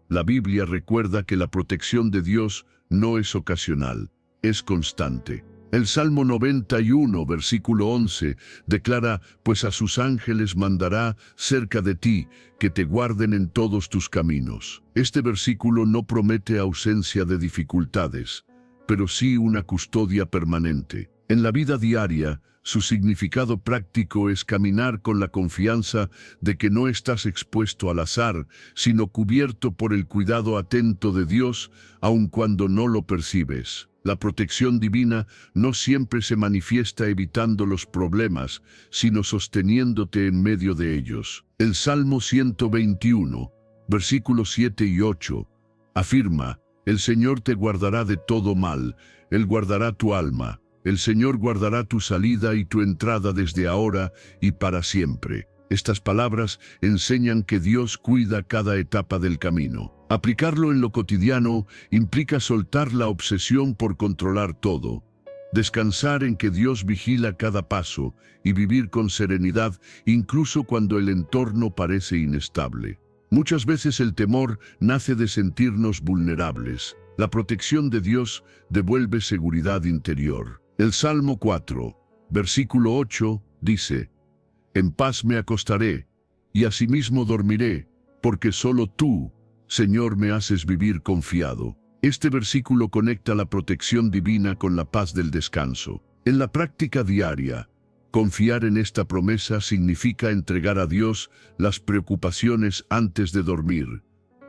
la Biblia recuerda que la protección de Dios no es ocasional, es constante. El Salmo 91, versículo 11, declara: «Pues a sus ángeles mandará cerca de ti, que te guarden en todos tus caminos». Este versículo no promete ausencia de dificultades, pero sí una custodia permanente. En la vida diaria, su significado práctico es caminar con la confianza de que no estás expuesto al azar, sino cubierto por el cuidado atento de Dios, aun cuando no lo percibes. La protección divina no siempre se manifiesta evitando los problemas, sino sosteniéndote en medio de ellos. El Salmo 121, versículos 7 y 8, afirma: «El Señor te guardará de todo mal, Él guardará tu alma. El Señor guardará tu salida y tu entrada desde ahora y para siempre». Estas palabras enseñan que Dios cuida cada etapa del camino. Aplicarlo en lo cotidiano implica soltar la obsesión por controlar todo, descansar en que Dios vigila cada paso y vivir con serenidad incluso cuando el entorno parece inestable. Muchas veces el temor nace de sentirnos vulnerables. La protección de Dios devuelve seguridad interior. El Salmo 4, versículo 8, dice: «En paz me acostaré, y asimismo dormiré, porque solo tú, Señor, me haces vivir confiado». Este versículo conecta la protección divina con la paz del descanso. En la práctica diaria, confiar en esta promesa significa entregar a Dios las preocupaciones antes de dormir,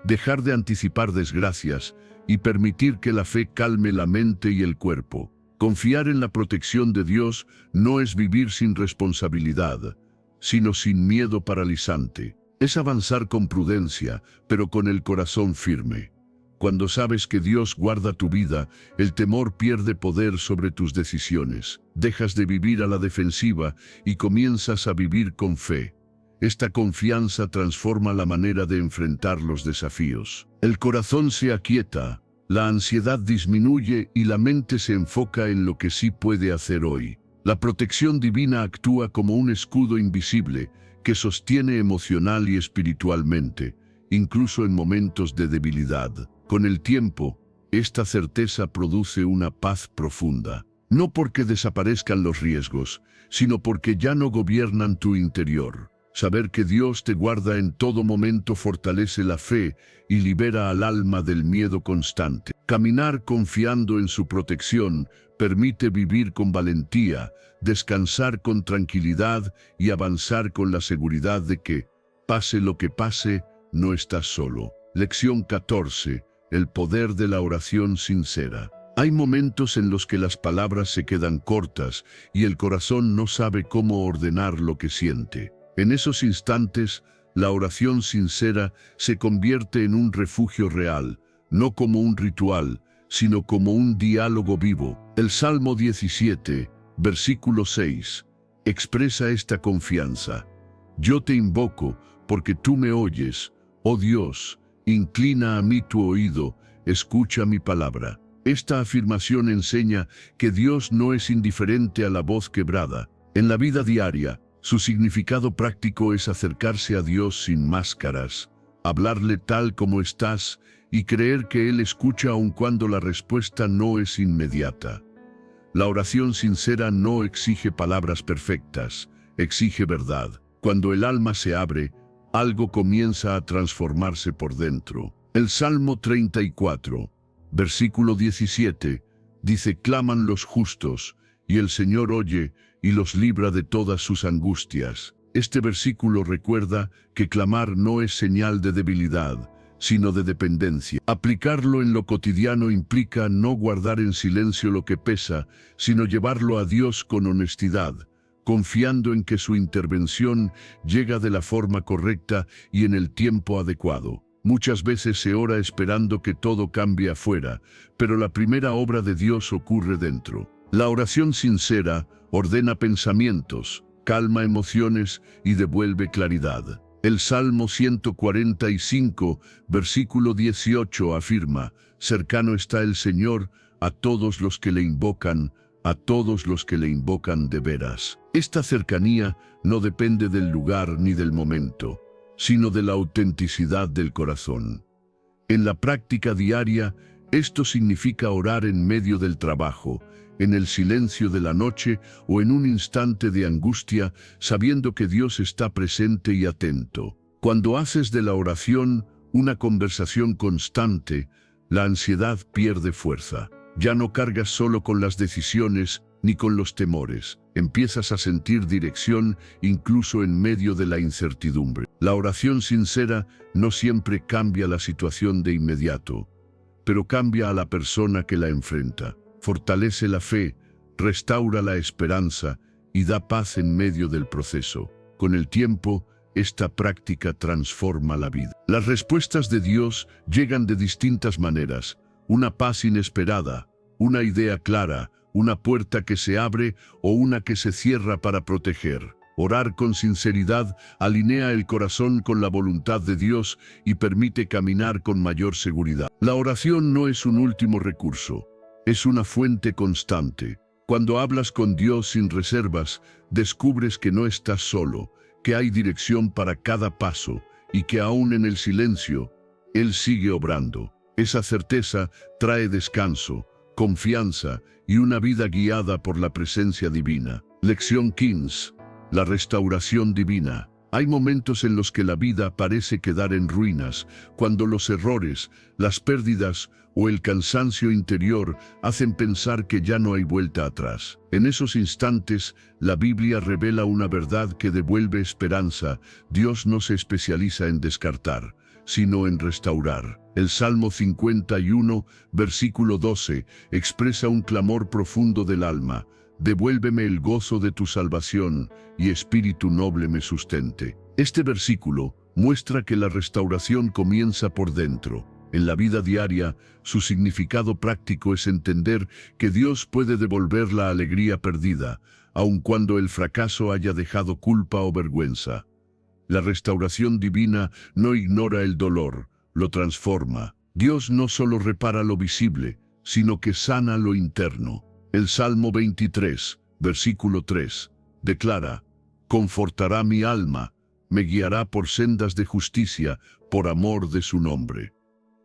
dejar de anticipar desgracias y permitir que la fe calme la mente y el cuerpo. Confiar en la protección de Dios no es vivir sin responsabilidad, sino sin miedo paralizante. Es avanzar con prudencia, pero con el corazón firme. Cuando sabes que Dios guarda tu vida, el temor pierde poder sobre tus decisiones. Dejas de vivir a la defensiva y comienzas a vivir con fe. Esta confianza transforma la manera de enfrentar los desafíos. El corazón se aquieta, la ansiedad disminuye y la mente se enfoca en lo que sí puede hacer hoy. La protección divina actúa como un escudo invisible que sostiene emocional y espiritualmente, incluso en momentos de debilidad. Con el tiempo, esta certeza produce una paz profunda, no porque desaparezcan los riesgos, sino porque ya no gobiernan tu interior. Saber que Dios te guarda en todo momento fortalece la fe y libera al alma del miedo constante. Caminar confiando en su protección permite vivir con valentía, descansar con tranquilidad y avanzar con la seguridad de que, pase lo que pase, no estás solo. Lección 14. El poder de la oración sincera. Hay momentos en los que las palabras se quedan cortas y el corazón no sabe cómo ordenar lo que siente. En esos instantes, la oración sincera se convierte en un refugio real, no como un ritual, sino como un diálogo vivo. El Salmo 17, versículo 6, expresa esta confianza. «Yo te invoco porque tú me oyes, oh Dios, inclina a mí tu oído, escucha mi palabra». Esta afirmación enseña que Dios no es indiferente a la voz quebrada. En la vida diaria, su significado práctico es acercarse a Dios sin máscaras, hablarle tal como estás y creer que Él escucha aun cuando la respuesta no es inmediata. La oración sincera no exige palabras perfectas, exige verdad. Cuando el alma se abre, algo comienza a transformarse por dentro. El Salmo 34, versículo 17, dice: «Claman los justos, y el Señor oye y los libra de todas sus angustias». Este versículo recuerda que clamar no es señal de debilidad, sino de dependencia. Aplicarlo en lo cotidiano implica no guardar en silencio lo que pesa, sino llevarlo a Dios con honestidad, confiando en que su intervención llega de la forma correcta y en el tiempo adecuado. Muchas veces se ora esperando que todo cambie afuera, pero la primera obra de Dios ocurre dentro. La oración sincera ordena pensamientos, calma emociones y devuelve claridad. El Salmo 145, versículo 18 afirma: cercano está el Señor a todos los que le invocan, a todos los que le invocan de veras. Esta cercanía no depende del lugar ni del momento, sino de la autenticidad del corazón. En la práctica diaria, esto significa orar en medio del trabajo, en el silencio de la noche o en un instante de angustia, sabiendo que Dios está presente y atento. Cuando haces de la oración una conversación constante, la ansiedad pierde fuerza. Ya no cargas solo con las decisiones ni con los temores. Empiezas a sentir dirección incluso en medio de la incertidumbre. La oración sincera no siempre cambia la situación de inmediato, pero cambia a la persona que la enfrenta. Fortalece la fe, restaura la esperanza y da paz en medio del proceso. Con el tiempo, esta práctica transforma la vida. Las respuestas de Dios llegan de distintas maneras: una paz inesperada, una idea clara, una puerta que se abre o una que se cierra para proteger. Orar con sinceridad alinea el corazón con la voluntad de Dios y permite caminar con mayor seguridad. La oración no es un último recurso, es una fuente constante. Cuando hablas con Dios sin reservas, descubres que no estás solo, que hay dirección para cada paso y que aún en el silencio, Él sigue obrando. Esa certeza trae descanso, confianza y una vida guiada por la presencia divina. Lección 15. La restauración divina. Hay momentos en los que la vida parece quedar en ruinas, cuando los errores, las pérdidas o el cansancio interior hacen pensar que ya no hay vuelta atrás. En esos instantes, la Biblia revela una verdad que devuelve esperanza. Dios no se especializa en descartar, sino en restaurar. El Salmo 51, versículo 12, expresa un clamor profundo del alma: devuélveme el gozo de tu salvación, y espíritu noble me sustente. Este versículo muestra que la restauración comienza por dentro. En la vida diaria, su significado práctico es entender que Dios puede devolver la alegría perdida, aun cuando el fracaso haya dejado culpa o vergüenza. La restauración divina no ignora el dolor, lo transforma. Dios no solo repara lo visible, sino que sana lo interno. El Salmo 23, versículo 3, declara: confortará mi alma, me guiará por sendas de justicia, por amor de su nombre.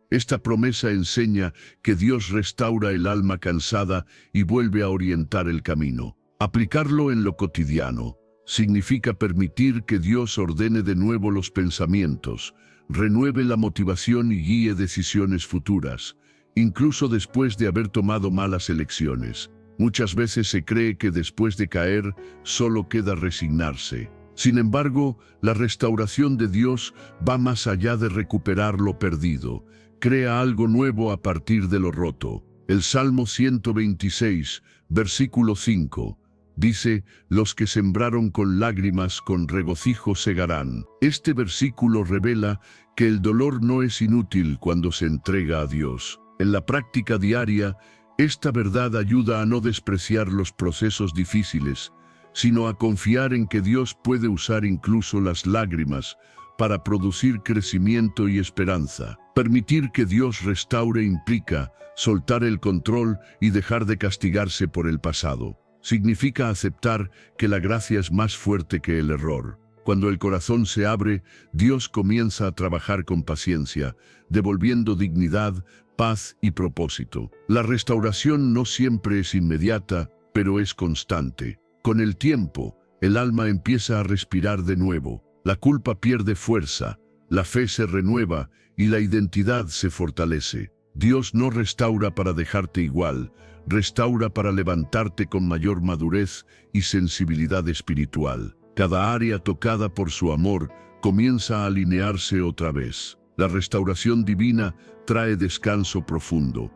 Esta promesa enseña que Dios restaura el alma cansada y vuelve a orientar el camino. Aplicarlo en lo cotidiano significa permitir que Dios ordene de nuevo los pensamientos, renueve la motivación y guíe decisiones futuras, incluso después de haber tomado malas elecciones. Muchas veces se cree que después de caer solo queda resignarse. Sin embargo, la restauración de Dios va más allá de recuperar lo perdido. Crea algo nuevo a partir de lo roto. El Salmo 126, versículo 5, dice: los que sembraron con lágrimas con regocijo segarán. Este versículo revela que el dolor no es inútil cuando se entrega a Dios. En la práctica diaria, esta verdad ayuda a no despreciar los procesos difíciles, sino a confiar en que Dios puede usar incluso las lágrimas para producir crecimiento y esperanza. Permitir que Dios restaure implica soltar el control y dejar de castigarse por el pasado. Significa aceptar que la gracia es más fuerte que el error. Cuando el corazón se abre, Dios comienza a trabajar con paciencia, devolviendo dignidad, paz y propósito. La restauración no siempre es inmediata, pero es constante. Con el tiempo, el alma empieza a respirar de nuevo, la culpa pierde fuerza, la fe se renueva y la identidad se fortalece. Dios no restaura para dejarte igual, restaura para levantarte con mayor madurez y sensibilidad espiritual. Cada área tocada por su amor comienza a alinearse otra vez. La restauración divina trae descanso profundo.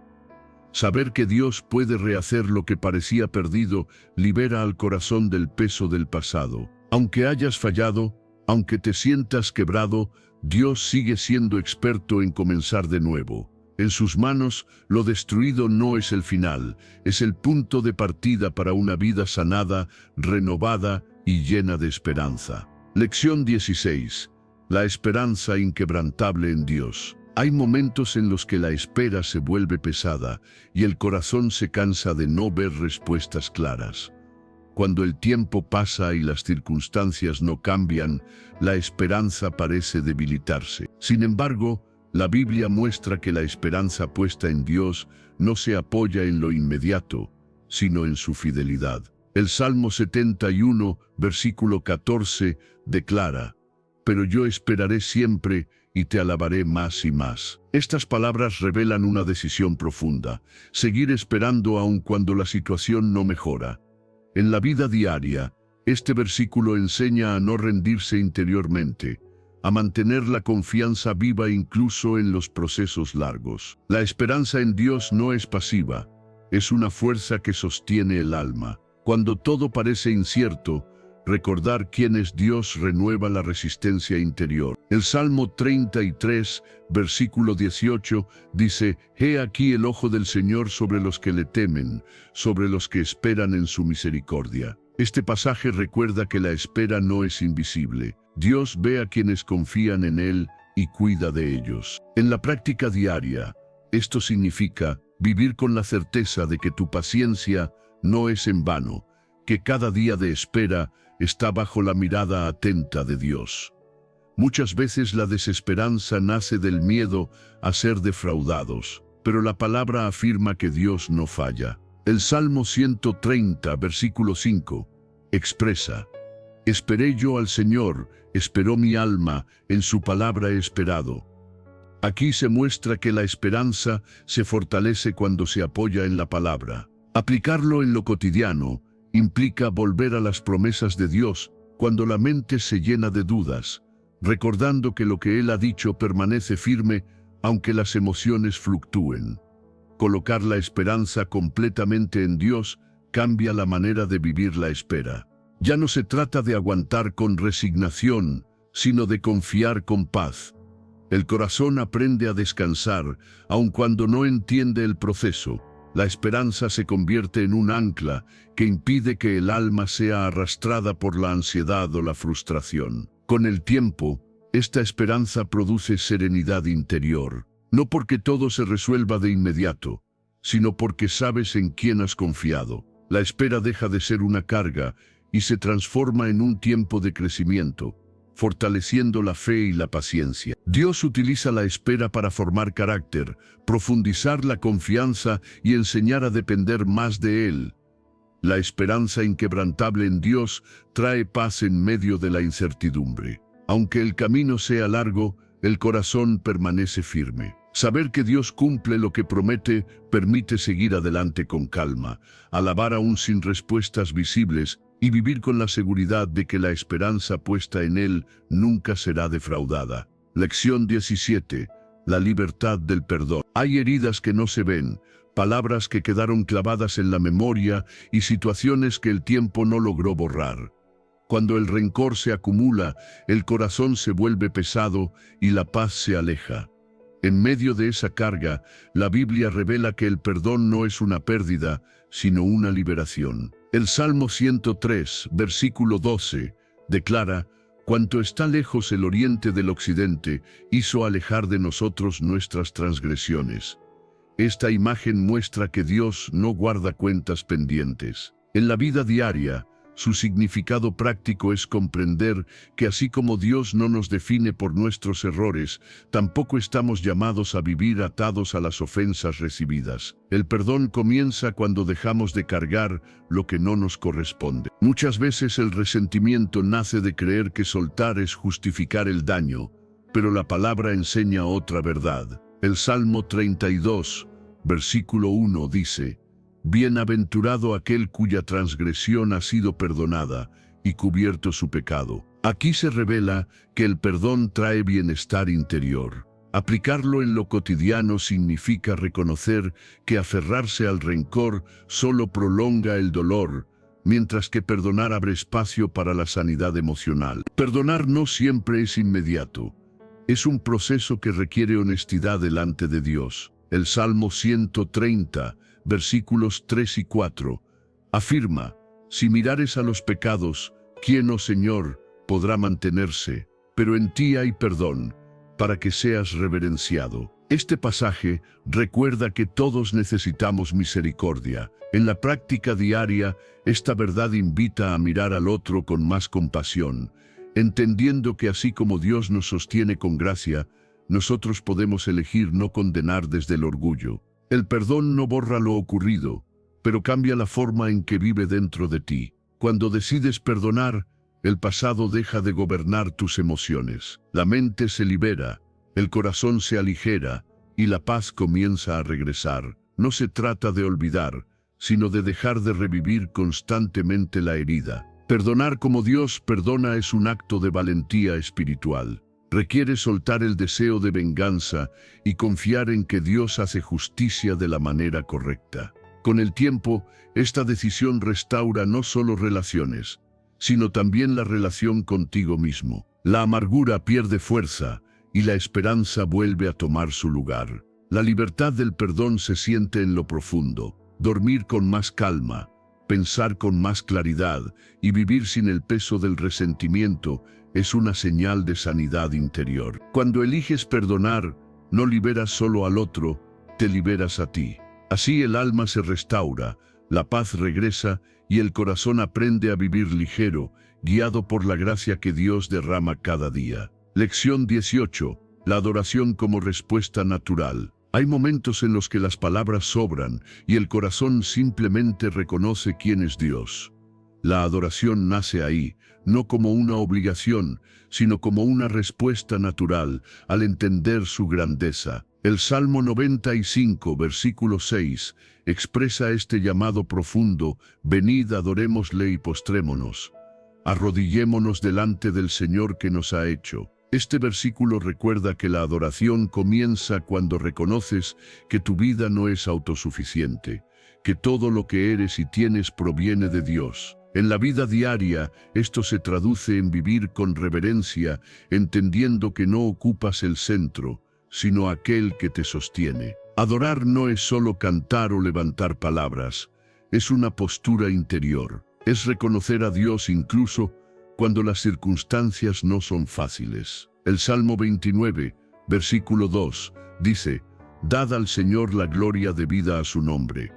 Saber que Dios puede rehacer lo que parecía perdido libera al corazón del peso del pasado. Aunque hayas fallado, aunque te sientas quebrado, Dios sigue siendo experto en comenzar de nuevo. En sus manos, lo destruido no es el final, es el punto de partida para una vida sanada, renovada y llena de esperanza. Lección 16. La esperanza inquebrantable en Dios. Hay momentos en los que la espera se vuelve pesada y el corazón se cansa de no ver respuestas claras. Cuando el tiempo pasa y las circunstancias no cambian, la esperanza parece debilitarse. Sin embargo, la Biblia muestra que la esperanza puesta en Dios no se apoya en lo inmediato, sino en su fidelidad. El Salmo 71, versículo 14, declara: «Pero yo esperaré siempre y te alabaré más y más». Estas palabras revelan una decisión profunda: seguir esperando aun cuando la situación no mejora. En la vida diaria, este versículo enseña a no rendirse interiormente, a mantener la confianza viva incluso en los procesos largos. La esperanza en Dios no es pasiva, es una fuerza que sostiene el alma. Cuando todo parece incierto, recordar quién es Dios renueva la resistencia interior. El Salmo 33, versículo 18, dice: «He aquí el ojo del Señor sobre los que le temen, sobre los que esperan en su misericordia». Este pasaje recuerda que la espera no es invisible. Dios ve a quienes confían en Él y cuida de ellos. En la práctica diaria, esto significa vivir con la certeza de que tu paciencia no es en vano, que cada día de espera está bajo la mirada atenta de Dios. Muchas veces la desesperanza nace del miedo a ser defraudados, pero la palabra afirma que Dios no falla. El Salmo 130, versículo 5, expresa: «Esperé yo al Señor, esperó mi alma, en su palabra he esperado». Aquí se muestra que la esperanza se fortalece cuando se apoya en la palabra. Aplicarlo en lo cotidiano implica volver a las promesas de Dios cuando la mente se llena de dudas, recordando que lo que Él ha dicho permanece firme aunque las emociones fluctúen. Colocar la esperanza completamente en Dios cambia la manera de vivir la espera. Ya no se trata de aguantar con resignación, sino de confiar con paz. El corazón aprende a descansar, aun cuando no entiende el proceso. La esperanza se convierte en un ancla que impide que el alma sea arrastrada por la ansiedad o la frustración. Con el tiempo, esta esperanza produce serenidad interior, no porque todo se resuelva de inmediato, sino porque sabes en quién has confiado. La espera deja de ser una carga y se transforma en un tiempo de crecimiento, fortaleciendo la fe y la paciencia. Dios utiliza la espera para formar carácter, profundizar la confianza y enseñar a depender más de Él. La esperanza inquebrantable en Dios trae paz en medio de la incertidumbre. Aunque el camino sea largo, el corazón permanece firme. Saber que Dios cumple lo que promete permite seguir adelante con calma, alabar aún sin respuestas visibles y vivir con la seguridad de que la esperanza puesta en Él nunca será defraudada. Lección 17. La libertad del perdón. Hay heridas que no se ven, palabras que quedaron clavadas en la memoria y situaciones que el tiempo no logró borrar. Cuando el rencor se acumula, el corazón se vuelve pesado y la paz se aleja. En medio de esa carga, la Biblia revela que el perdón no es una pérdida, sino una liberación. El Salmo 103, versículo 12, declara: «Cuanto está lejos el oriente del occidente, hizo alejar de nosotros nuestras transgresiones». Esta imagen muestra que Dios no guarda cuentas pendientes. En la vida diaria, su significado práctico es comprender que así como Dios no nos define por nuestros errores, tampoco estamos llamados a vivir atados a las ofensas recibidas. El perdón comienza cuando dejamos de cargar lo que no nos corresponde. Muchas veces el resentimiento nace de creer que soltar es justificar el daño, pero la palabra enseña otra verdad. El Salmo 32, versículo 1 dice: «Bienaventurado aquel cuya transgresión ha sido perdonada y cubierto su pecado». Aquí se revela que el perdón trae bienestar interior. Aplicarlo en lo cotidiano significa reconocer que aferrarse al rencor solo prolonga el dolor, mientras que perdonar abre espacio para la sanidad emocional. Perdonar no siempre es inmediato. Es un proceso que requiere honestidad delante de Dios. El Salmo 130, versículos 3 y 4, afirma: si mirares a los pecados, ¿quién, oh Señor, podrá mantenerse? Pero en ti hay perdón, para que seas reverenciado. Este pasaje recuerda que todos necesitamos misericordia. En la práctica diaria, esta verdad invita a mirar al otro con más compasión, entendiendo que así como Dios nos sostiene con gracia, nosotros podemos elegir no condenar desde el orgullo. El perdón no borra lo ocurrido, pero cambia la forma en que vive dentro de ti. Cuando decides perdonar, el pasado deja de gobernar tus emociones. La mente se libera, el corazón se aligera y la paz comienza a regresar. No se trata de olvidar, sino de dejar de revivir constantemente la herida. Perdonar como Dios perdona es un acto de valentía espiritual. Requiere soltar el deseo de venganza y confiar en que Dios hace justicia de la manera correcta. Con el tiempo, esta decisión restaura no solo relaciones, sino también la relación contigo mismo. La amargura pierde fuerza y la esperanza vuelve a tomar su lugar. La libertad del perdón se siente en lo profundo. Dormir con más calma, pensar con más claridad y vivir sin el peso del resentimiento es una señal de sanidad interior. Cuando eliges perdonar, no liberas solo al otro, te liberas a ti. Así el alma se restaura, la paz regresa y el corazón aprende a vivir ligero, guiado por la gracia que Dios derrama cada día. Lección 18. La adoración como respuesta natural. Hay momentos en los que las palabras sobran y el corazón simplemente reconoce quién es Dios. La adoración nace ahí, no como una obligación, sino como una respuesta natural al entender su grandeza. El Salmo 95, versículo 6, expresa este llamado profundo: venid, adorémosle y postrémonos. Arrodillémonos delante del Señor que nos ha hecho. Este versículo recuerda que la adoración comienza cuando reconoces que tu vida no es autosuficiente, que todo lo que eres y tienes proviene de Dios. En la vida diaria, esto se traduce en vivir con reverencia, entendiendo que no ocupas el centro, sino aquel que te sostiene. Adorar no es solo cantar o levantar palabras, es una postura interior. Es reconocer a Dios incluso cuando las circunstancias no son fáciles. El Salmo 29, versículo 2, dice: dad al Señor la gloria debida a su nombre.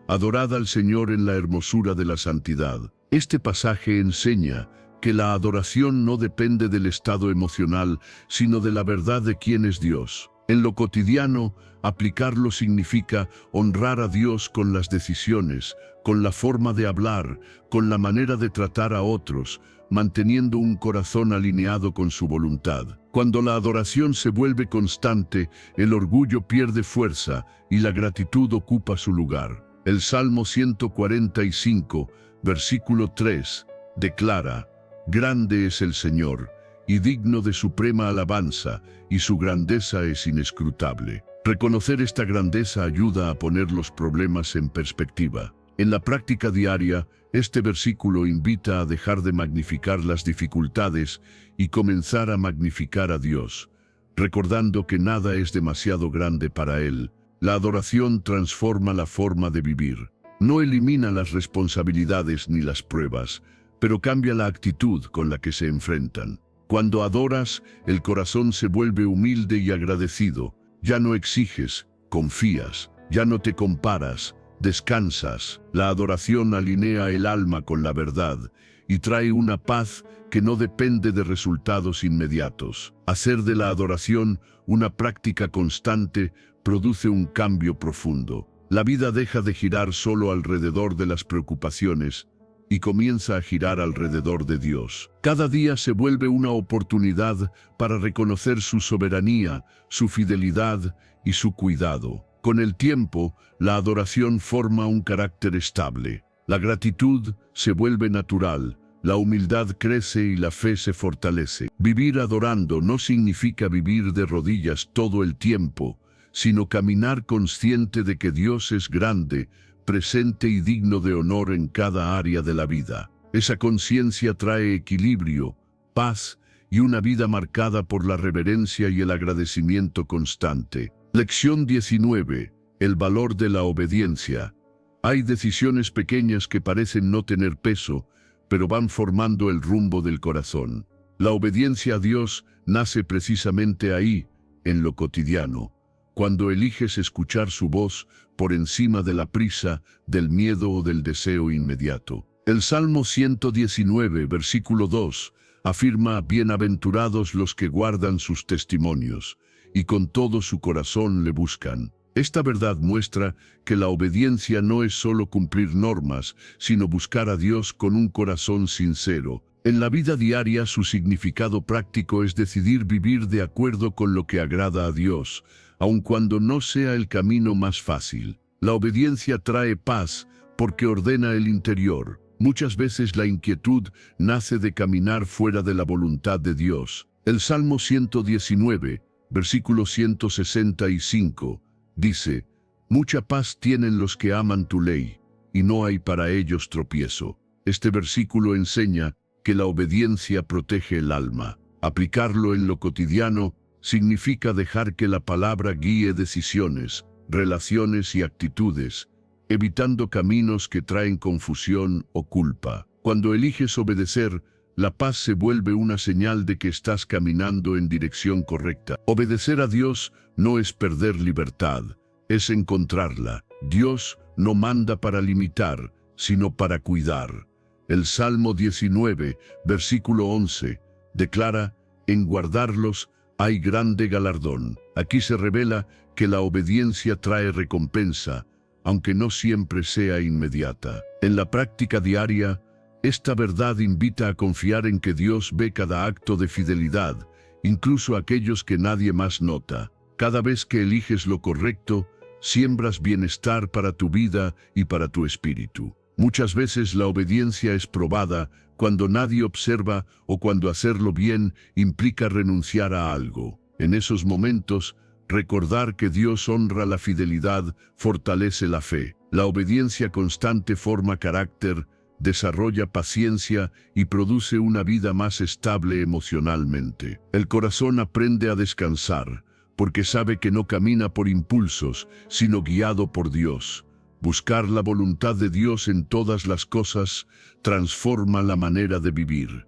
Adorad al Señor en la hermosura de la santidad. Este pasaje enseña que la adoración no depende del estado emocional, sino de la verdad de quién es Dios. En lo cotidiano, aplicarlo significa honrar a Dios con las decisiones, con la forma de hablar, con la manera de tratar a otros, manteniendo un corazón alineado con su voluntad. Cuando la adoración se vuelve constante, el orgullo pierde fuerza y la gratitud ocupa su lugar. El Salmo 145, versículo 3, declara: grande es el Señor, y digno de suprema alabanza, y su grandeza es inescrutable. Reconocer esta grandeza ayuda a poner los problemas en perspectiva. En la práctica diaria, este versículo invita a dejar de magnificar las dificultades y comenzar a magnificar a Dios, recordando que nada es demasiado grande para Él. La adoración transforma la forma de vivir. No elimina las responsabilidades ni las pruebas, pero cambia la actitud con la que se enfrentan. Cuando adoras, el corazón se vuelve humilde y agradecido. Ya no exiges, confías, ya no te comparas, descansas. La adoración alinea el alma con la verdad y trae una paz que no depende de resultados inmediatos. Hacer de la adoración una práctica constante produce un cambio profundo. La vida deja de girar solo alrededor de las preocupaciones y comienza a girar alrededor de Dios. Cada día se vuelve una oportunidad para reconocer su soberanía, su fidelidad y su cuidado. Con el tiempo, la adoración forma un carácter estable. La gratitud se vuelve natural, la humildad crece y la fe se fortalece. Vivir adorando no significa vivir de rodillas todo el tiempo, sino caminar consciente de que Dios es grande, presente y digno de honor en cada área de la vida. Esa conciencia trae equilibrio, paz y una vida marcada por la reverencia y el agradecimiento constante. Lección 19. El valor de la obediencia. Hay decisiones pequeñas que parecen no tener peso, pero van formando el rumbo del corazón. La obediencia a Dios nace precisamente ahí, en lo cotidiano, cuando eliges escuchar su voz por encima de la prisa, del miedo o del deseo inmediato. El Salmo 119, versículo 2, afirma: «Bienaventurados los que guardan sus testimonios, y con todo su corazón le buscan». Esta verdad muestra que la obediencia no es solo cumplir normas, sino buscar a Dios con un corazón sincero. En la vida diaria, su significado práctico es decidir vivir de acuerdo con lo que agrada a Dios, aun cuando no sea el camino más fácil. La obediencia trae paz porque ordena el interior. Muchas veces la inquietud nace de caminar fuera de la voluntad de Dios. El Salmo 119, versículo 165, dice: «Mucha paz tienen los que aman tu ley, y no hay para ellos tropiezo». Este versículo enseña que la obediencia protege el alma. Aplicarlo en lo cotidiano significa dejar que la palabra guíe decisiones, relaciones y actitudes, evitando caminos que traen confusión o culpa. Cuando eliges obedecer, la paz se vuelve una señal de que estás caminando en dirección correcta. Obedecer a Dios no es perder libertad, es encontrarla. Dios no manda para limitar, sino para cuidar. El Salmo 19, versículo 11, declara: «En guardarlos hay grande galardón». Aquí se revela que la obediencia trae recompensa, aunque no siempre sea inmediata. En la práctica diaria, esta verdad invita a confiar en que Dios ve cada acto de fidelidad, incluso aquellos que nadie más nota. Cada vez que eliges lo correcto, siembras bienestar para tu vida y para tu espíritu. Muchas veces la obediencia es probada cuando nadie observa o cuando hacerlo bien implica renunciar a algo. En esos momentos, recordar que Dios honra la fidelidad fortalece la fe. La obediencia constante forma carácter, desarrolla paciencia y produce una vida más estable emocionalmente. El corazón aprende a descansar, porque sabe que no camina por impulsos, sino guiado por Dios. Buscar la voluntad de Dios en todas las cosas transforma la manera de vivir.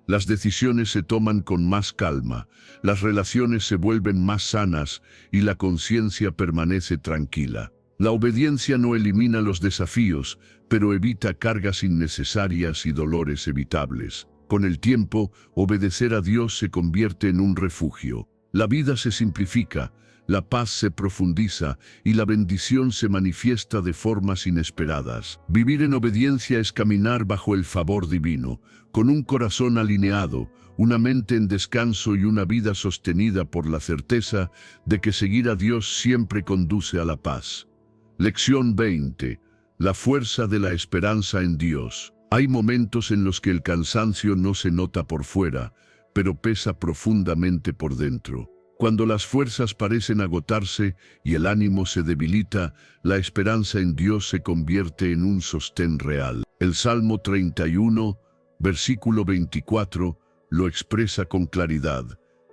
Las decisiones se toman con más calma, las relaciones se vuelven más sanas y la conciencia permanece tranquila. La obediencia no elimina los desafíos, pero evita cargas innecesarias y dolores evitables. Con el tiempo, obedecer a Dios se convierte en un refugio. La vida se simplifica, la paz se profundiza y la bendición se manifiesta de formas inesperadas. Vivir en obediencia es caminar bajo el favor divino, con un corazón alineado, una mente en descanso y una vida sostenida por la certeza de que seguir a Dios siempre conduce a la paz. Lección 20. La fuerza de la esperanza en Dios. Hay momentos en los que el cansancio no se nota por fuera, pero pesa profundamente por dentro. Cuando las fuerzas parecen agotarse y el ánimo se debilita, la esperanza en Dios se convierte en un sostén real. El Salmo 31, versículo 24, lo expresa con claridad: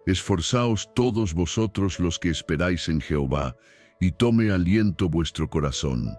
«Esforzaos todos vosotros los que esperáis en Jehová, y tome aliento vuestro corazón».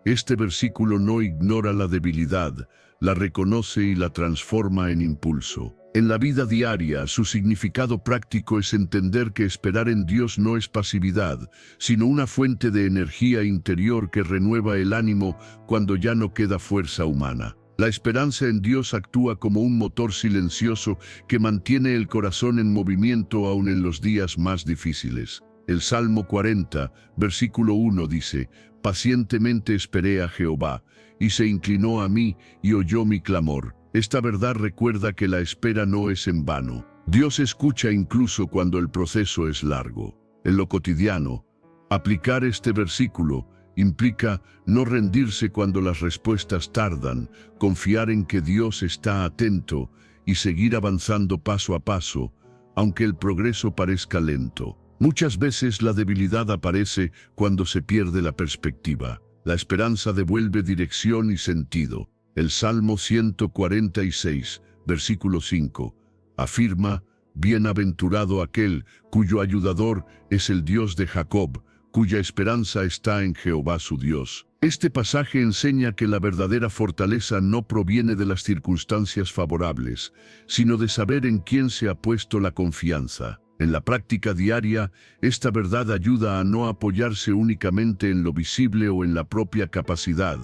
Este versículo no ignora la debilidad, la reconoce y la transforma en impulso. En la vida diaria, su significado práctico es entender que esperar en Dios no es pasividad, sino una fuente de energía interior que renueva el ánimo cuando ya no queda fuerza humana. La esperanza en Dios actúa como un motor silencioso que mantiene el corazón en movimiento aún en los días más difíciles. El Salmo 40, versículo 1 dice: «Pacientemente esperé a Jehová, y se inclinó a mí y oyó mi clamor». Esta verdad recuerda que la espera no es en vano. Dios escucha incluso cuando el proceso es largo. En lo cotidiano, aplicar este versículo Implica no rendirse cuando las respuestas tardan, confiar en que Dios está atento y seguir avanzando paso a paso, aunque el progreso parezca lento. Muchas veces la debilidad aparece cuando se pierde la perspectiva. La esperanza devuelve dirección y sentido. El Salmo 146, versículo 5, afirma: «Bienaventurado aquel cuyo ayudador es el Dios de Jacob, cuya esperanza está en Jehová su Dios». Este pasaje enseña que la verdadera fortaleza no proviene de las circunstancias favorables, sino de saber en quién se ha puesto la confianza. En la práctica diaria, esta verdad ayuda a no apoyarse únicamente en lo visible o en la propia capacidad,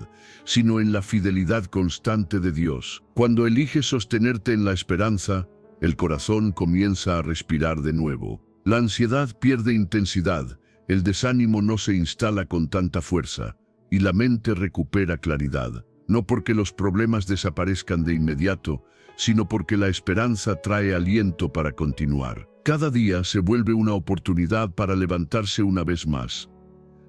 sino en la fidelidad constante de Dios. Cuando eliges sostenerte en la esperanza, el corazón comienza a respirar de nuevo. La ansiedad pierde intensidad, el desánimo no se instala con tanta fuerza, y la mente recupera claridad. No porque los problemas desaparezcan de inmediato, sino porque la esperanza trae aliento para continuar. Cada día se vuelve una oportunidad para levantarse una vez más.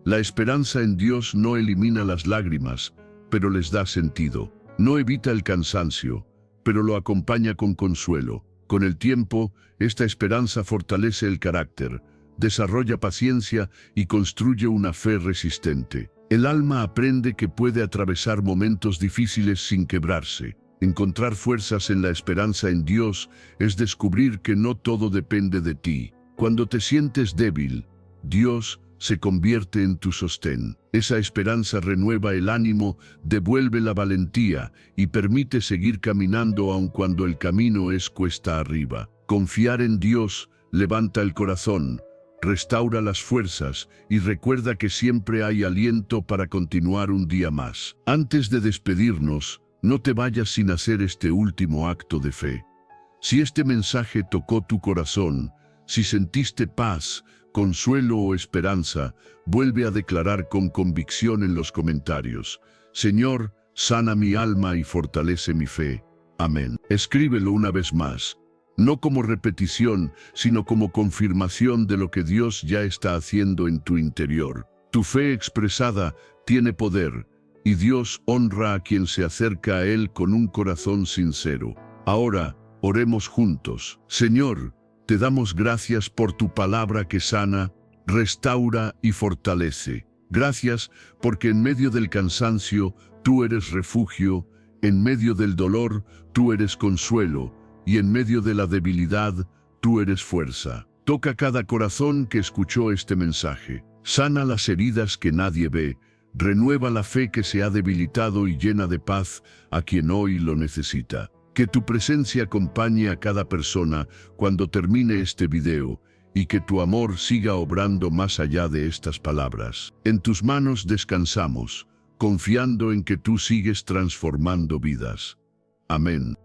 La esperanza en Dios no elimina las lágrimas, pero les da sentido. No evita el cansancio, pero lo acompaña con consuelo. Con el tiempo, esta esperanza fortalece el carácter, desarrolla paciencia y construye una fe resistente. El alma aprende que puede atravesar momentos difíciles sin quebrarse. Encontrar fuerzas en la esperanza en Dios es descubrir que no todo depende de ti. Cuando te sientes débil, Dios se convierte en tu sostén. Esa esperanza renueva el ánimo, devuelve la valentía y permite seguir caminando aun cuando el camino es cuesta arriba. Confiar en Dios levanta el corazón, restaura las fuerzas y recuerda que siempre hay aliento para continuar un día más. Antes de despedirnos, no te vayas sin hacer este último acto de fe. Si este mensaje tocó tu corazón, si sentiste paz, consuelo o esperanza, vuelve a declarar con convicción en los comentarios: «Señor, sana mi alma y fortalece mi fe. Amén». Escríbelo una vez más, no como repetición, sino como confirmación de lo que Dios ya está haciendo en tu interior. Tu fe expresada tiene poder, y Dios honra a quien se acerca a Él con un corazón sincero. Ahora, oremos juntos. Señor, te damos gracias por tu palabra que sana, restaura y fortalece. Gracias porque en medio del cansancio, tú eres refugio, en medio del dolor, tú eres consuelo, y en medio de la debilidad, tú eres fuerza. Toca cada corazón que escuchó este mensaje. Sana las heridas que nadie ve, renueva la fe que se ha debilitado y llena de paz a quien hoy lo necesita. Que tu presencia acompañe a cada persona cuando termine este video y que tu amor siga obrando más allá de estas palabras. En tus manos descansamos, confiando en que tú sigues transformando vidas. Amén.